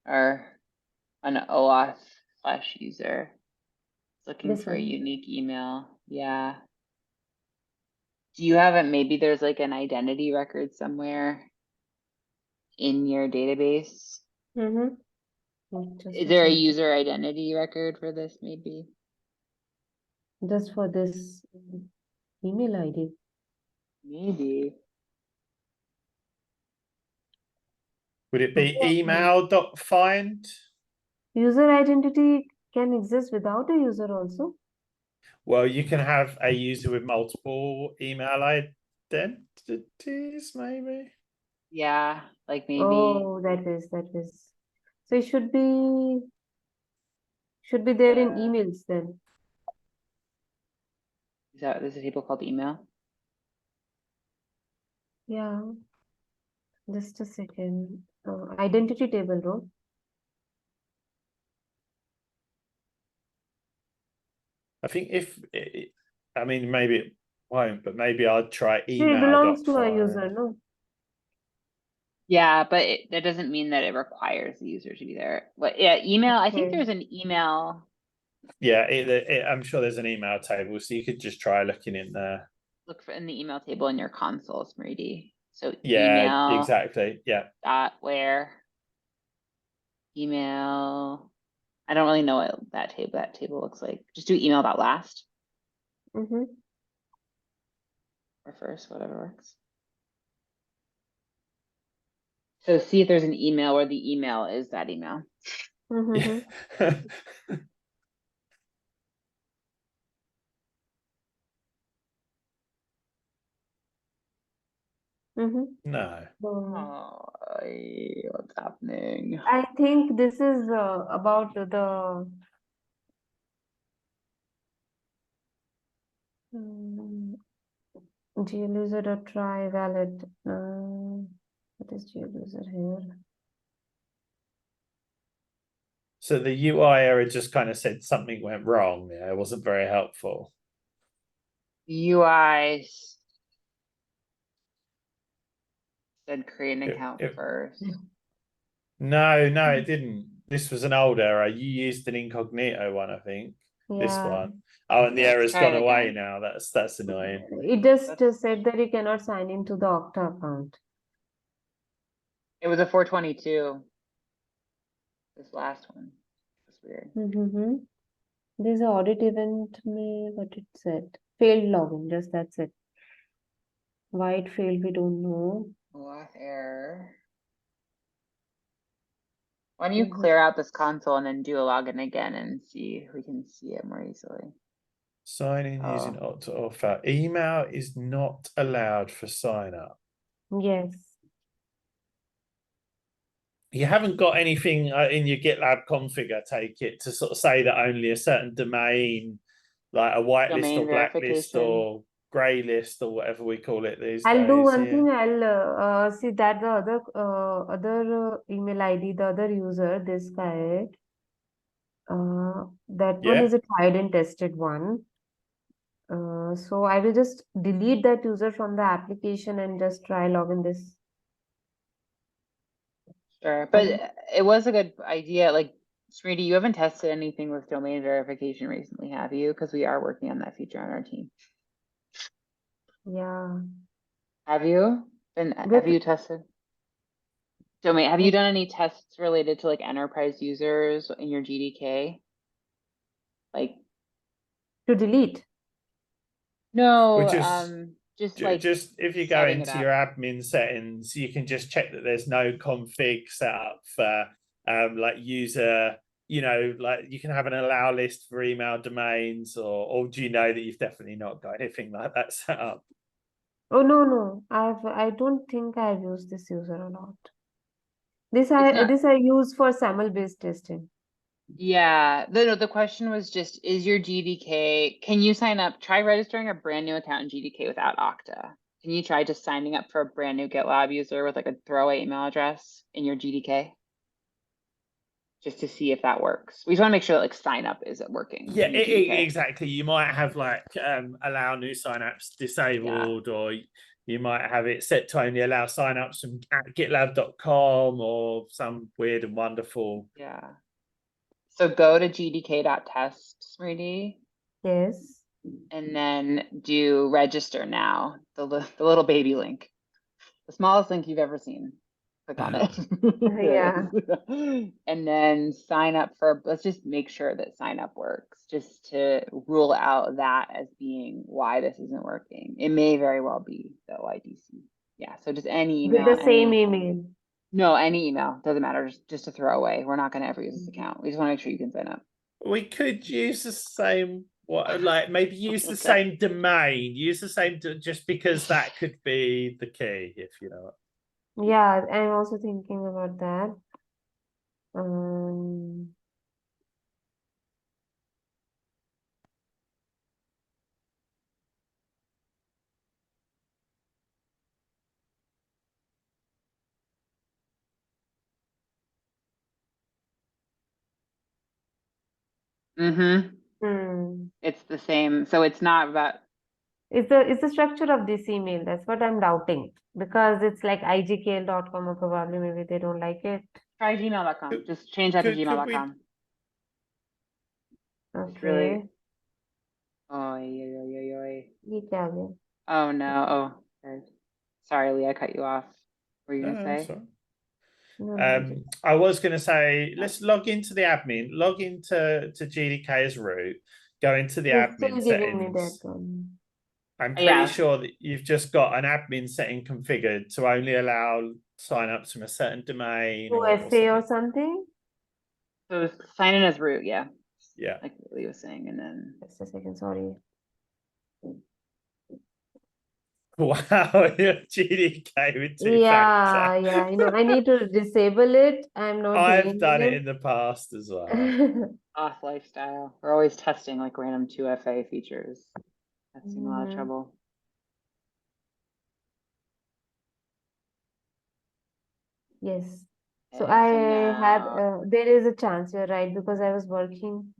or an OAuth/user. Looking This for a one. unique email. Yeah. Do you have it? Maybe there's like an identity record somewhere in your database. Is there a user identity record for this maybe? Just for this email ID. Maybe. Would it be email.find? User identity can exist without a user also? Well, you can have a user with multiple email identities, maybe. Yeah, like maybe. Oh, that is. So it should be there in emails then. There's a table called email? Yeah. Just a second. Identity table, no? I think I mean, maybe it won't, but maybe I'd try It belongs to a email.find. user, no? Yeah, but that doesn't mean that it requires the user to be there. But yeah, email, I think Okay. there's an email. Yeah, I'm sure there's an email table, so you could just try looking in there. Look for in the email table in your console, Smriti. So Yeah, email exactly. Yeah. dot where email. I don't really know what that table looks like. Just do email dot last or first, whatever works. So see if there's an email where the email is that email. Yeah. No. Oh, what's happening? I think this is about the GL user.try valid. What is GL user here? So the UI error just kind of said something went wrong. Yeah, it wasn't very helpful. UI said create an account first. No, it didn't. This was an old error. You used an incognito one, I think. Yeah. This one. Oh, and the error's gone away now. That's annoying. It just said that you cannot sign into the Okta account. It was a 422. This last one. That's weird. There's an audit event, what it said. Failed login, just that's it. Why it failed, we don't know. OAuth error. Why don't you clear out this console and then do a login again and see if we can see it more easily? Sign in using Okta auth. Email is not allowed for sign up. Yes. You haven't got anything in your GitLab config, I take it, to sort of say that only a certain domain, like a whitelist or blacklist or grey list or whatever we call it these days. I'll do one thing. I'll see that the other email ID, the other user, this guy, that one is a tried and tested one. So I will just delete that user from the application and just try login this. Sure, but it was a good idea. Like, Smriti, you haven't tested anything with domain verification recently, have you? Because we are working on that feature on our team. Yeah. Have you? And have With you tested? Domain, have you done any tests related to like enterprise users in your GDK? Like, to delete. no, Which is just like just if you go setting it into up. your admin settings, you can just check that there's no config set up for like user, you know, like you can have an allow list for email domains, or do you know that you've definitely not got anything like that set up? Oh no, I don't think I've used this user a lot. This It's not, I use for SAML based testing. yeah. The question was just, is your GDK, can you sign up, try registering a brand new account in GDK without Okta? Can you try just signing up for a brand new GitLab user with like a throwaway email address in your GDK? Just to see if that works. We just want to make sure that like sign up is working. Yeah, in your GDK. exactly. You might have like allow new signups disabled, or you might have it set to only allow signups from at GitLab.com or some weird and wonderful. Yeah. So go to gdk.test, Smriti, Yes. and then do register now, the little baby link, the smallest link you've ever seen. Click on it. Yeah. And then sign up for, let's just make sure that sign up works, just to rule out that as being why this isn't working. It may very well be the OIDC. Yeah, so just any email. With the same email. No, any email, doesn't matter, just to throw away. We're not going to ever use this account. We just want to make sure you can sign up. We could use the same, like maybe use the same domain, use the same, just because that could be the key, if you know. Yeah, I'm also thinking about that. Um, It's the same. So it's not about. It's the structure of this email. That's what I'm doubting. Because it's like igkl.com, or probably maybe they don't like it. Try gmail.com. Just change that to gmail.com. Okay. Really. Oh no. Oh, okay. Sorry, Lee, I cut you off. What were you gonna say? No, I was going to say, let's log into the admin, log into GDK as root, go into the it's admin still giving me that settings. one. I'm pretty sure that you've just got an admin setting configured to only allow signups from a certain domain or FA or something. So sign in as root, yeah. Yeah. Like Lee was saying, and then. Just a second, sorry. Wow, your GDK with two factor. Yeah, I know. I need to disable it. I'm not I've doing done it in the past as well. Auth lifestyle. We're always testing like random 2FA features. That's in a lot of trouble. Yes. So Okay, I so had, now, there is a chance, you're right, because I was working.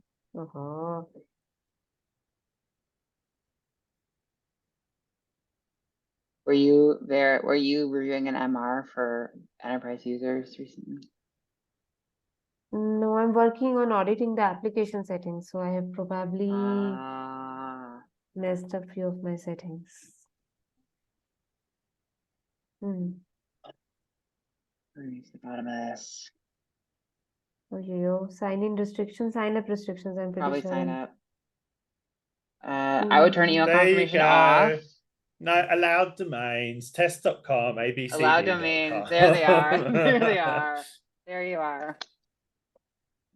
were you reviewing an MR for enterprise users recently? No, I'm working on auditing the application settings, so I have probably messed up few of my settings. Where's the bottom of this? Oh, sign in restrictions, sign up restrictions, I'm pretty Probably sure. sign up. I would turn email There you confirmation go. off. No, allowed domains, test.com, abcd.com. Allowed domains. There they are. There they are. There you are.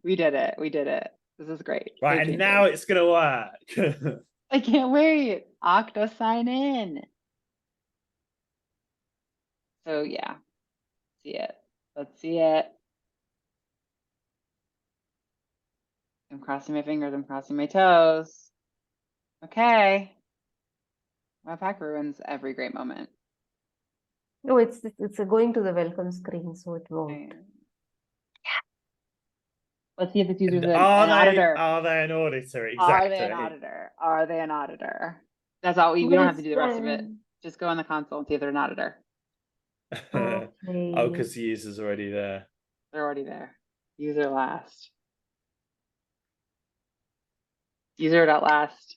We did it. We did it. This is great. Right, and now it's going to work. I can't wait. Okta sign in. So yeah, see it. Let's see it. I'm crossing my fingers. I'm crossing my toes. Okay. APAC ruins every great moment. No, it's going to the welcome screen, so it won't. Yeah. Let's see if this user's an auditor. Are they an auditor? Exactly. Are they an auditor? Are they an auditor? That's all. We don't have to do the rest of it. Just go on the console and see if they're an auditor. Okay. Oh, because the user's already there. They're already there. User last. User.last.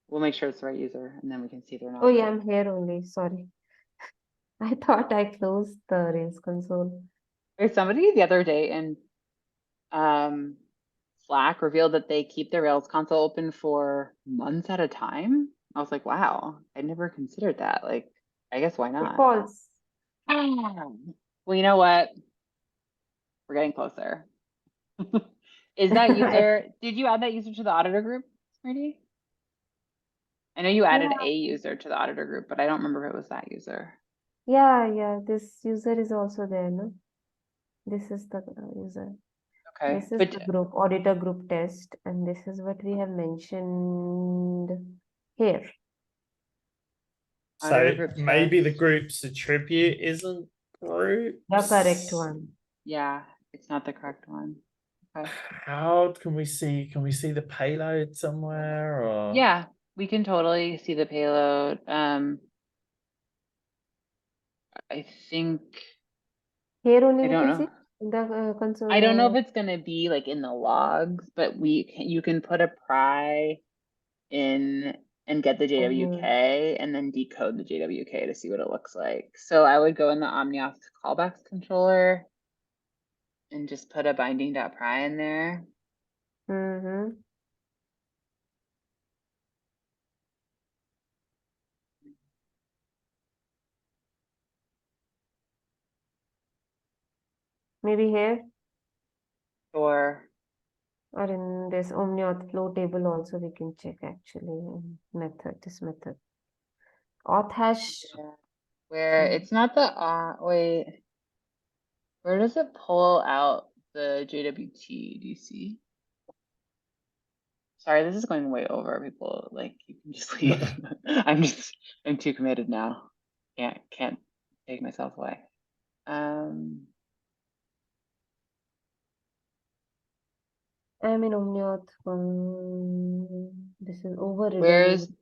We'll make sure it's the right user, and then we can see they're not. Oh yeah, I'm here only. Sorry. I thought I closed the Rails console. There's somebody the other day in Slack revealed that they keep their Rails console open for months at a time. I was like, wow, I never considered that. Like, I guess why not? False. Well, you know what? We're getting closer. Is that user, did you add that user to the auditor group, Smarty? I know you added a user to the auditor group, but I don't remember if it was that user. Yeah. This user is also there, no? This is the user. Okay. This is the group, auditor group test, and this is what we have mentioned here. So maybe the group's attribute isn't groups. The correct one. Yeah, it's not the correct one. Okay. How can we see the payload somewhere, or? Yeah, we can totally see the payload. I think Here only I we don't can know. see the console. I don't know if it's gonna be like in the logs, but you can put a pry in and get the JWK and then decode the JWK to see what it looks like. So I would go in the OmniAuth callbacks controller and just put a binding.pry in there. Maybe here. Or in this OmniAuth flow table also we can check actually this method. Auth hash. where it's not the wait. Where does it pull out the JWT? Do you see? Sorry, this is going way over. People, like, you can just leave. I'm too committed now. Can't take myself away. I'm in OmniAuth. This is overridden.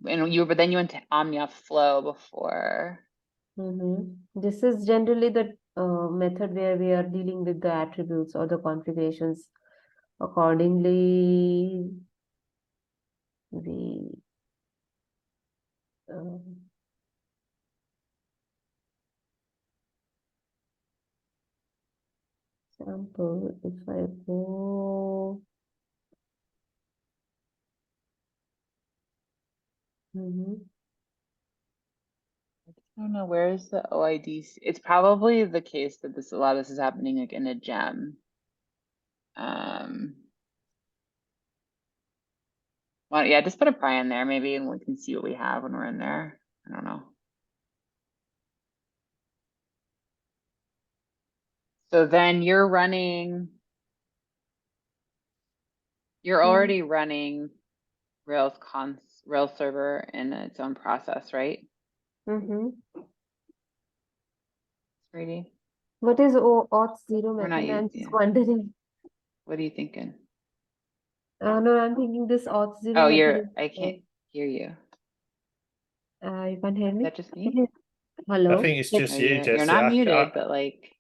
But then you went to OmniAuth flow before. This is generally the method where we are dealing with the attributes or the configurations. Accordingly, we sample. If I go, I don't know, where is the OIDC? It's probably the case that a lot of this is happening like in a gem. Well, yeah, just put a pry in there maybe, and we can see what we have when we're in there. I don't know. So then you're already running Rails server in its own process, right? Sweetie? What is auth 0 We're method? not I'm just wondering. What are you thinking? No, I'm thinking this auth 0 Oh, method. I can't hear you. You can't hear me? Is that just me? Hello? I think it's just you, Jesse. You're not muted, but like.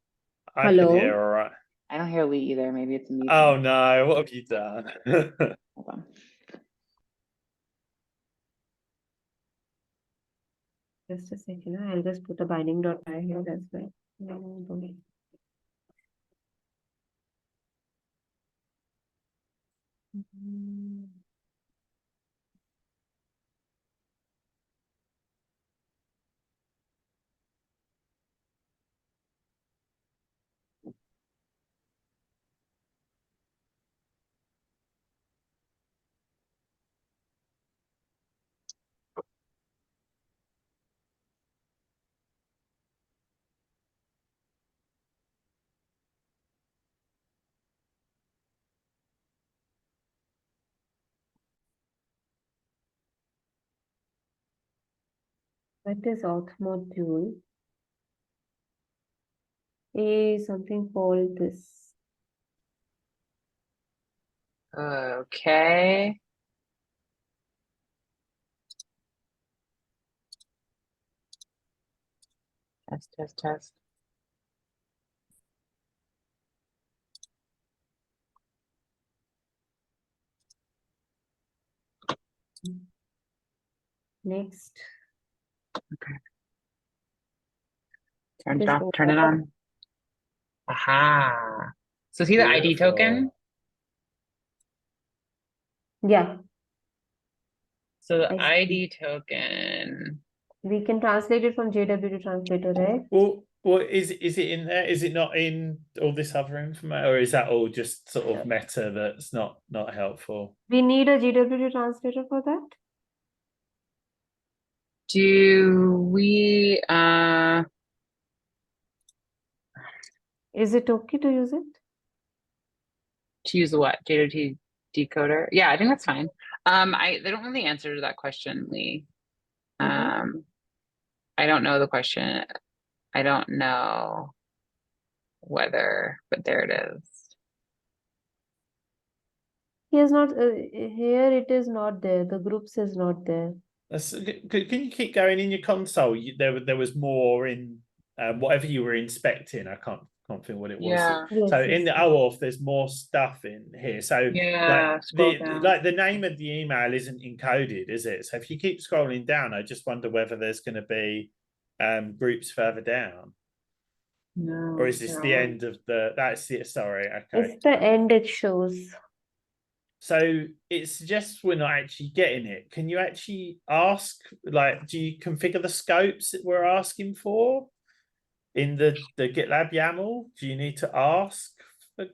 I can hear all right. I don't hear Lee either. Maybe it's me. Oh no, what have you done? Hold on. Just a second. I'll just put a binding.py here as well. What is auth module? Is something called this. Okay. Test. Next. Okay. Turn it This off, turn it on. Aha. So see the ID token? Yeah, So the I ID token. we can translate it from JW to translator, right? Well, is it in there? Is it not in all this other information, or is that all just sort of meta that's not helpful? We need a GW translator for that. Do we Is it okay to use it? to use the what? JWT decoder? Yeah, I think that's fine. They don't really answer to that question, Lee. I don't know the question. I don't know whether, but there it is. Here's not here. It is not there. The groups is not there. Can you keep going in your console? There was more in whatever you were inspecting. I can't think what it was. Yeah. So Yes, in the OAuth, there's more stuff in here. So Yeah, scroll down. the name of the email isn't encoded, is it? So if you keep scrolling down, I just wonder whether there's going to be groups further down. No, Or is this the end of the? That's it. Sorry. Okay. it's the end. It shows. So it suggests we're not actually getting it. Can you actually ask, like, do you configure the scopes that we're asking for in the GitLab YAML? Do you need to ask for,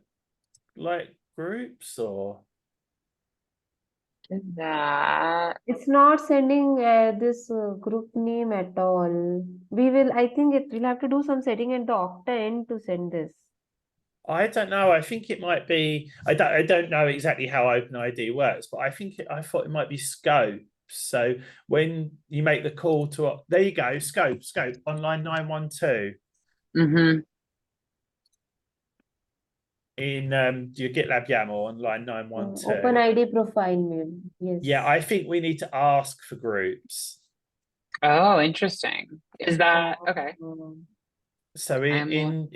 like, groups or? that. It's not sending this group name at all. I think we'll have to do some setting at the Okta end to send this. I don't know. I think it might be. I don't know exactly how OpenID works, but I thought it might be scope. So when you make the call to, there you go, scope online 912 in your GitLab YAML online 912. OpenID profile name. Yes. Yeah, I think we need to ask for groups. Oh, interesting. Is that okay? So in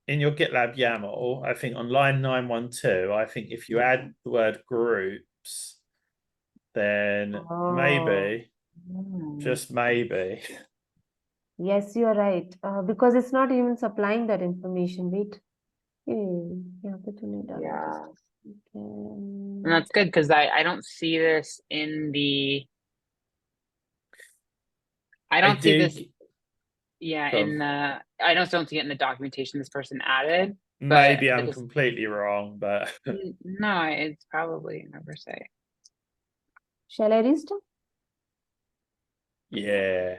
your GitLab YAML, I think on line 912, I think if you add the word groups, then maybe, just maybe. Yes, you're right. Because it's not even supplying that information. Wait. Yeah. And that's good because I don't see this in the. I don't see this. Yeah, I don't see it in the documentation this person added. Maybe I'm completely wrong, but no, it's probably an oversight. Shall I restart? Yeah.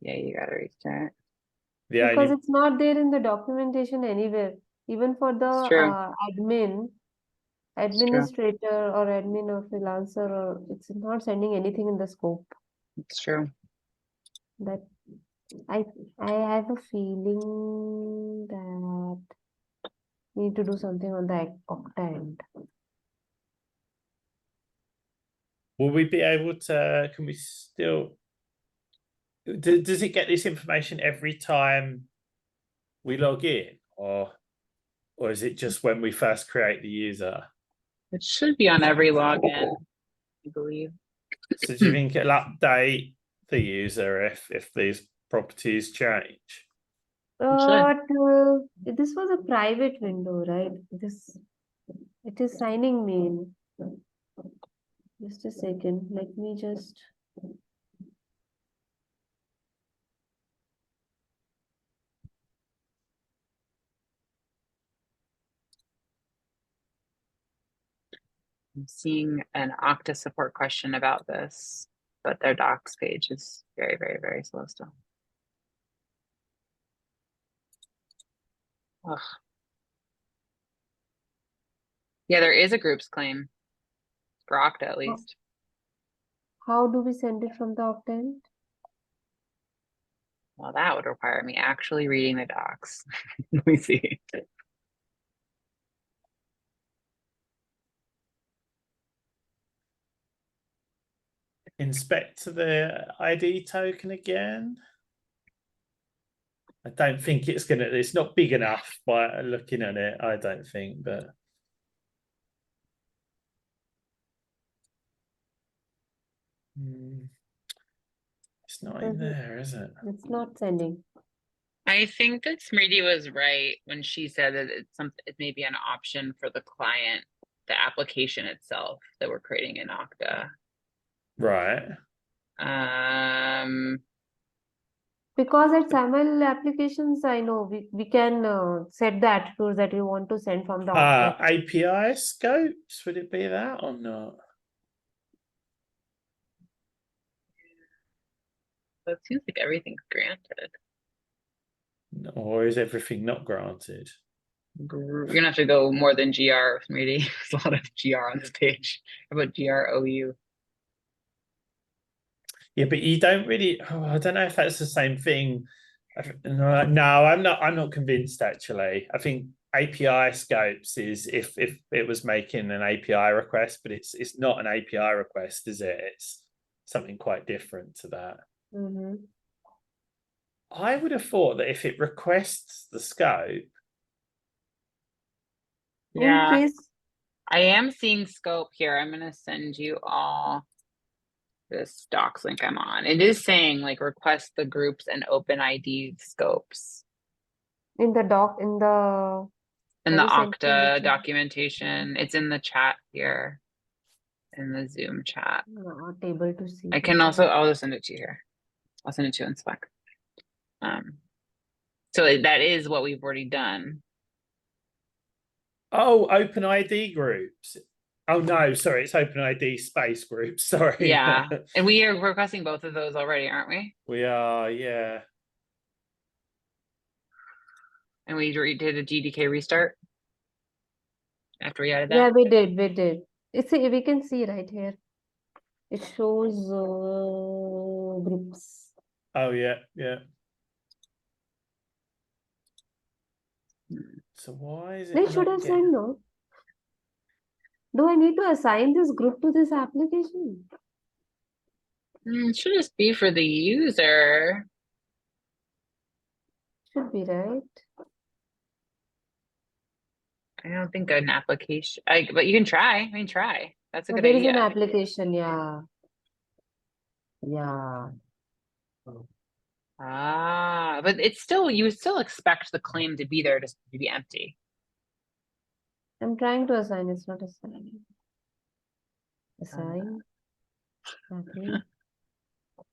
Yeah, you gotta restart. Because it's not there in the documentation anywhere. Even for the administrator or admin or freelancer, or it's not sending anything in the scope. It's true. That I have a feeling that we need to do something on the Okta end. Will we be able to? Can we still? Does it get this information every time we log in, or is it just when we first create the user? It should be on every login, I believe. So do you think it'll update the user if these properties change? This was a private window, right? It is signing mail. Just a second. Let me just. I'm seeing an Okta support question about this, but their docs page is very, very, very slow still. Ugh. Yeah, there is a groups claim for Okta at least. How do we send it from the Okta end? Well, that would require me actually reading the docs. Let me see. Inspect the ID token again. I don't think it's not big enough by looking at it, I don't think, but. It's not in there, is it? It's not sending. I think that Smriti was right when she said that it may be an option for the client, the application itself that we're creating in Okta. Right. Because at SAML applications, I know we can set the attributes that we want to send from the object. API scopes, would it be that or not? So it seems like everything's granted. Or is everything not granted? You're gonna have to go more than GR, Smriti. There's a lot of GR on this page. How about GROU? Yeah, but you don't really. I don't know if that's the same thing. No, I'm not convinced actually. I think API scopes is if it was making an API request, but it's not an API request, is it? It's something quite different to that. I would have thought that if it requests the scope. Yeah, in case I am seeing scope here. I'm gonna send you all this docs link I'm on. It is saying like request the groups and open ID scopes in the in the have you sent me Okta the- documentation. It's in the chat here, in the Zoom chat. not able to see. I can also, I'll just send it to you here. I'll send it to you in Slack. So that is what we've already done. Oh, open ID groups. Oh no, sorry, it's open ID space groups. Sorry. Yeah, and we are requesting both of those already, aren't we? We are, yeah. And we did a GDK restart after we added that. Yeah, we did. It's we can see right here. It shows groups. Oh yeah. So why is it? They should have said no. Do I need to assign this group to this application? It should just be for the user. Should be, right? I don't think an application, but you can try. I mean, try. That's a good There is idea. an application, yeah. But it's still, you still expect the claim to be there to be empty. I'm trying to assign, it's not assigning. Assign. Nothing.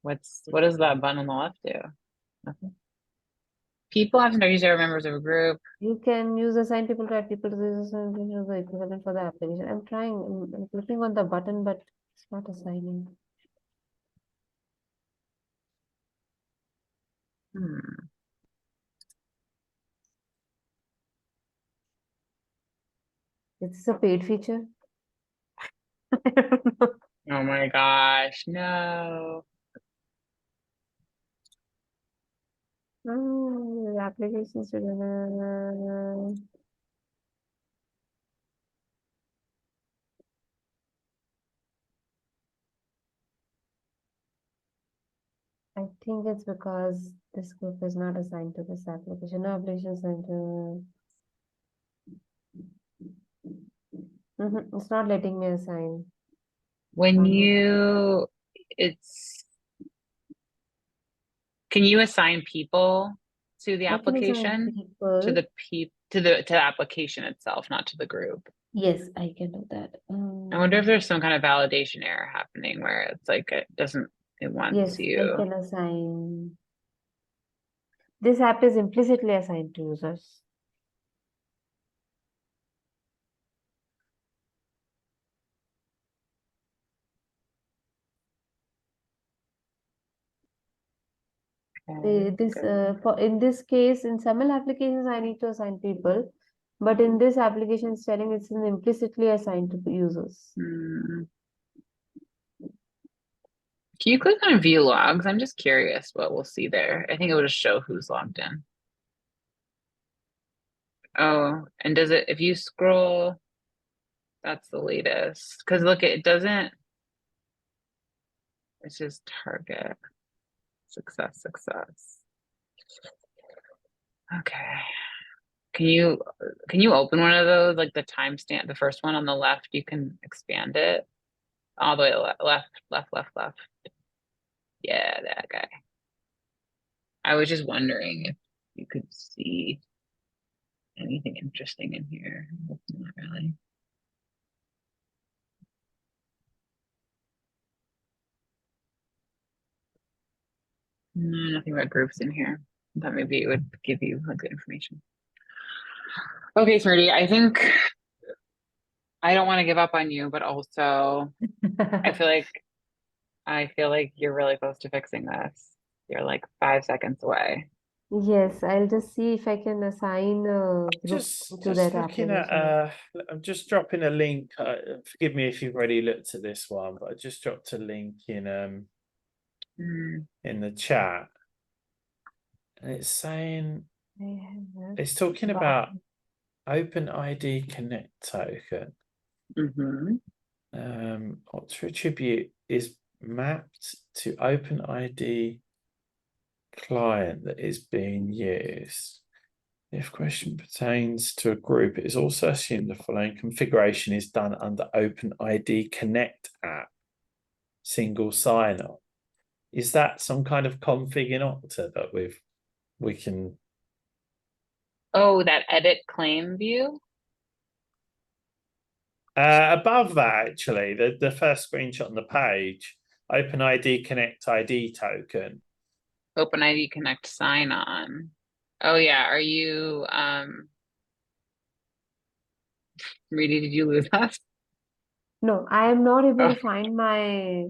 What does that button on the left do? Nothing. People have to user members of a group. You can use assign people to add people to this the equivalent for the application. I'm trying, I'm clicking on the button, but it's not assigning. Is this a paid feature? I don't know. Oh my gosh, no. Applications. I think it's because this group is not assigned to this application. No application assigned to. It's not letting me assign. When can you assign people to the application? To the application itself, not to the group. Yes, I can do that. I wonder if there's some kind of validation error happening where it's like it wants yes, you. I can assign. This app is implicitly assigned to users. In this case, in SAML applications, I need to assign people, but in this application, it's telling it's implicitly assigned to users. Can you click on view logs? I'm just curious what we'll see there. I think it will just show who's logged in. Oh, and does it, if you scroll, that's the latest. Because look, it doesn't, it's just target. Success. Okay. Can you open one of those, like the timestamp, the first one on the left, you can expand it. All the way left. Yeah, that guy. I was just wondering if you could see anything interesting in here. Not really. Nothing about groups in here. I thought maybe it would give you like good information. Okay, Smarty, I think I don't want to give up on you, but also I feel like you're really close to fixing this. You're like 5 seconds away. Yes, I'll just see if I can assign a group to that looking application. at I'm just dropping a link. Forgive me if you've already looked at this one, but I just dropped a link in the chat, and it's saying it's talking about OpenID Connect token. Auth attribute is mapped to OpenID client that is being used. If question pertains to a group, it is also assumed the following configuration is done under OpenID Connect app, single sign-on. Is that some kind of config in Okta that we can? Oh, that edit claim view? Above that, actually, the first screenshot on the page, OpenID Connect ID token. OpenID Connect sign on. Oh yeah, are you Reedy, did you lose us? No, I am not able to find my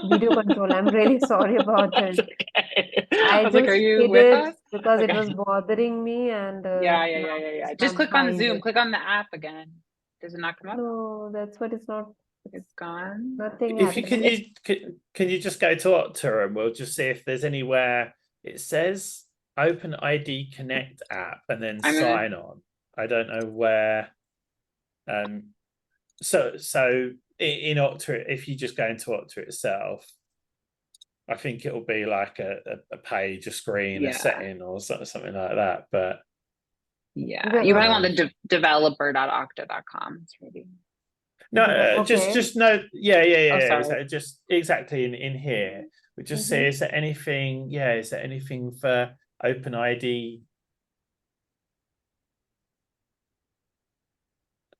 video control. I'm really sorry about it. Okay. I was like, are just you hid with it us? because it Okay. was bothering me, and Yeah. now Just can't click on find Zoom. it. Click on the app again. Does it not come up? No, that's what it's not. It's gone. Nothing If you happening. can you just go to Okta and we'll just see if there's anywhere it says OpenID Connect app and then sign on. I don't know where. So in Okta, if you just go into Okta itself, I think it'll be like a page, a screen, a setting, or something like that. But yeah, you probably want the developer.okta.com. It's really no, Okay. just no, yeah. Oh, sorry. So just exactly in here, we just say, is there anything? Yeah, is there anything for OpenID?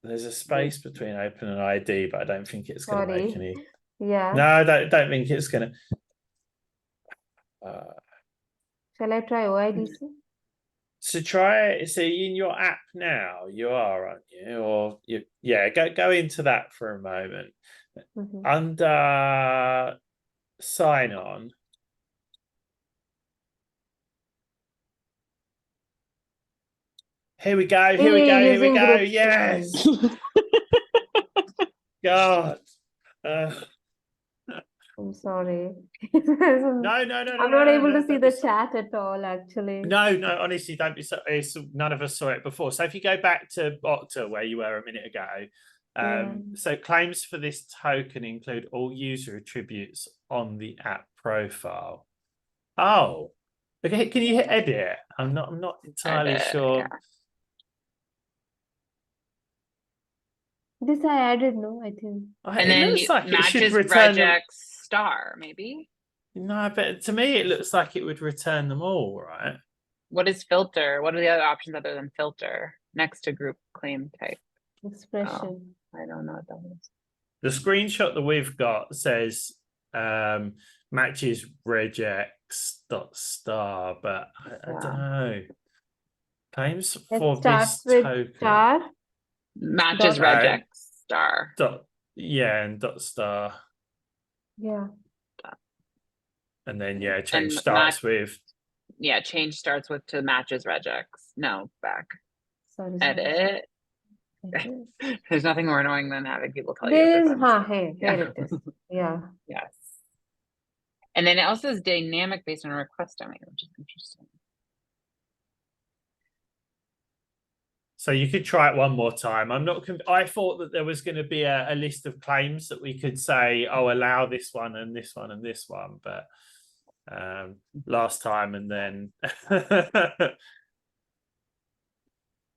There's a space between open and ID, but I don't think it's going to make any. Yeah. No, I don't think it's going to. Shall I try OIDC? So try it. So in your app now, you are, aren't you? Or you? Yeah, go into that for a moment. Under sign on. Here we go. Yes. God. I'm sorry. No. I'm not able to see the chat at all, actually. No, honestly, don't be so. None of us saw it before. So if you go back to Okta where you were a minute ago, so claims for this token include all user attributes on the app profile. Oh, okay. Can you hit edit? I'm not entirely sure. Yeah. This I added, no, I think. And then looks like it should matches return regex star, maybe. No, but to me it looks like it would return them all, right? What is filter? What are the other options other than filter next to group claim type? Expression. I don't know what that is. The screenshot that we've got says matches regex.star, but I don't know. Claims for this token. Star. Matches regex star. And dot star. Yeah. And then change starts with. Yeah, change starts with to matches regex. No, back. Sorry. Edit. There's nothing more annoying than having people tell you. Here it is. Yeah. Yes. And then it also is dynamic based on a request domain, which is interesting. So you could try it one more time. I thought that there was going to be a list of claims that we could say, oh, allow this one and this one and this one, but last time and then.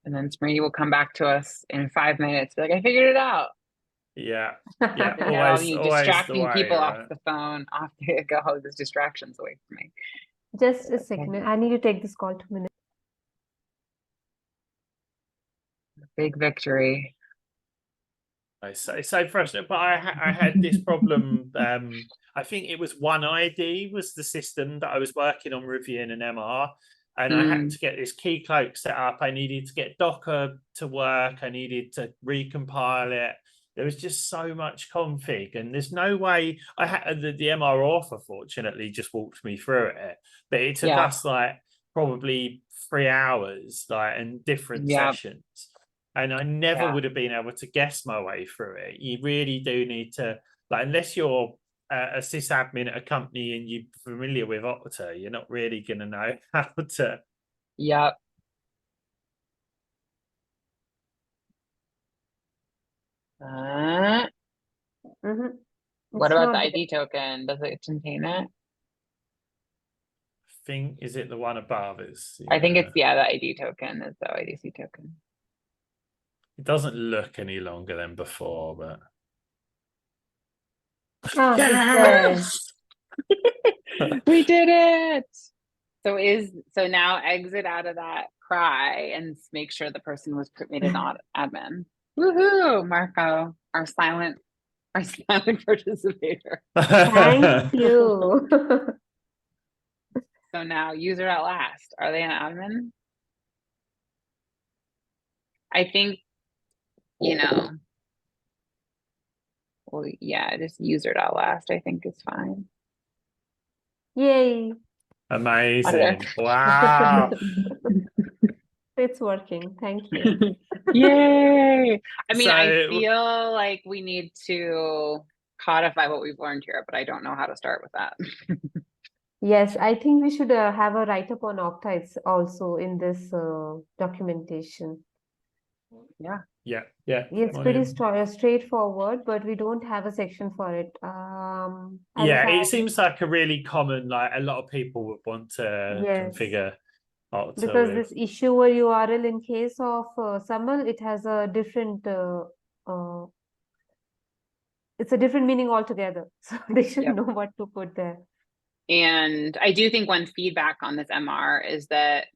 And then Smriti will come back to us in 5 minutes, be like, I figured it out. Yeah. No, you always distracting the way, people off right? the phone, off the go, there's distractions away from me. Just a Okay. second. I need to take this call 2 minutes. Big victory. So frustrating, but I had this problem. I think it was OneID was the system that I was working on reviewing an MR, and I had to get this key cloak set up. I needed to get Docker to work. I needed to recompile it. There was just so much config, and there's no way I had the MR author fortunately just walked me through it, but it took us like probably 3 hours, like in different sessions. And I never would have been able to guess my way through it. You really do need to, like, unless you're a sysadmin at a company and you're familiar with Okta, you're not really going to know how to. Yep. What about the ID token? Does it contain it? Is it the one above? I think it's, the ID token is the OIDC token. It doesn't look any longer than before, but. Yes! We did it. So now exit out of that cry and make sure the person was made an admin. Woohoo, Marco, our silent participator. Thank you. So now user at last. Are they an admin? I think, well, yeah, just user at last, I think is fine. Yay. Amazing. Wow. It's working. Thank you. Yay. I mean, So, I feel like we need to codify what we've learned here, but I don't know how to start with that. Yes, I think we should have a write-up on Okta also in this documentation. Yeah. It's pretty straightforward, but we don't have a section for it. It seems like a really common, like a lot of people would want to configure Okta because this issue a URL in case of SAML, it has a different it's a different meaning altogether. So they should know what to put there. And I do think one feedback on this MR is that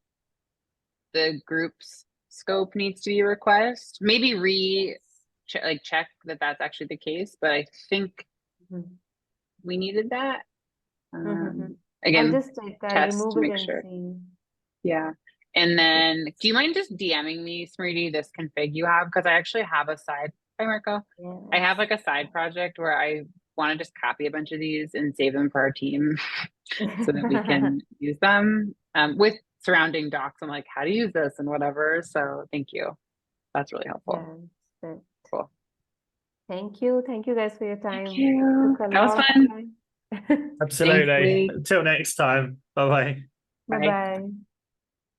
the group's scope needs to be a request. Maybe check that that's actually the case, but I think we needed that. Again, I'll just take that, test remove to it make and sure. see. Yeah. And then do you mind just DMing me, Smriti, this config you have? Because I actually have a side, hi Marco. Yes. I have like a side project where I want to just copy a bunch of these and save them for our team so that we can use them with surrounding docs. I'm like, how to use this and whatever. So thank you. That's really helpful. Yes. Cool. Thank you. Thank you guys for your time. Thank you. Took a That was lot of fun. time. Absolutely. Thankfully. Until next time. Bye-bye. Bye-bye.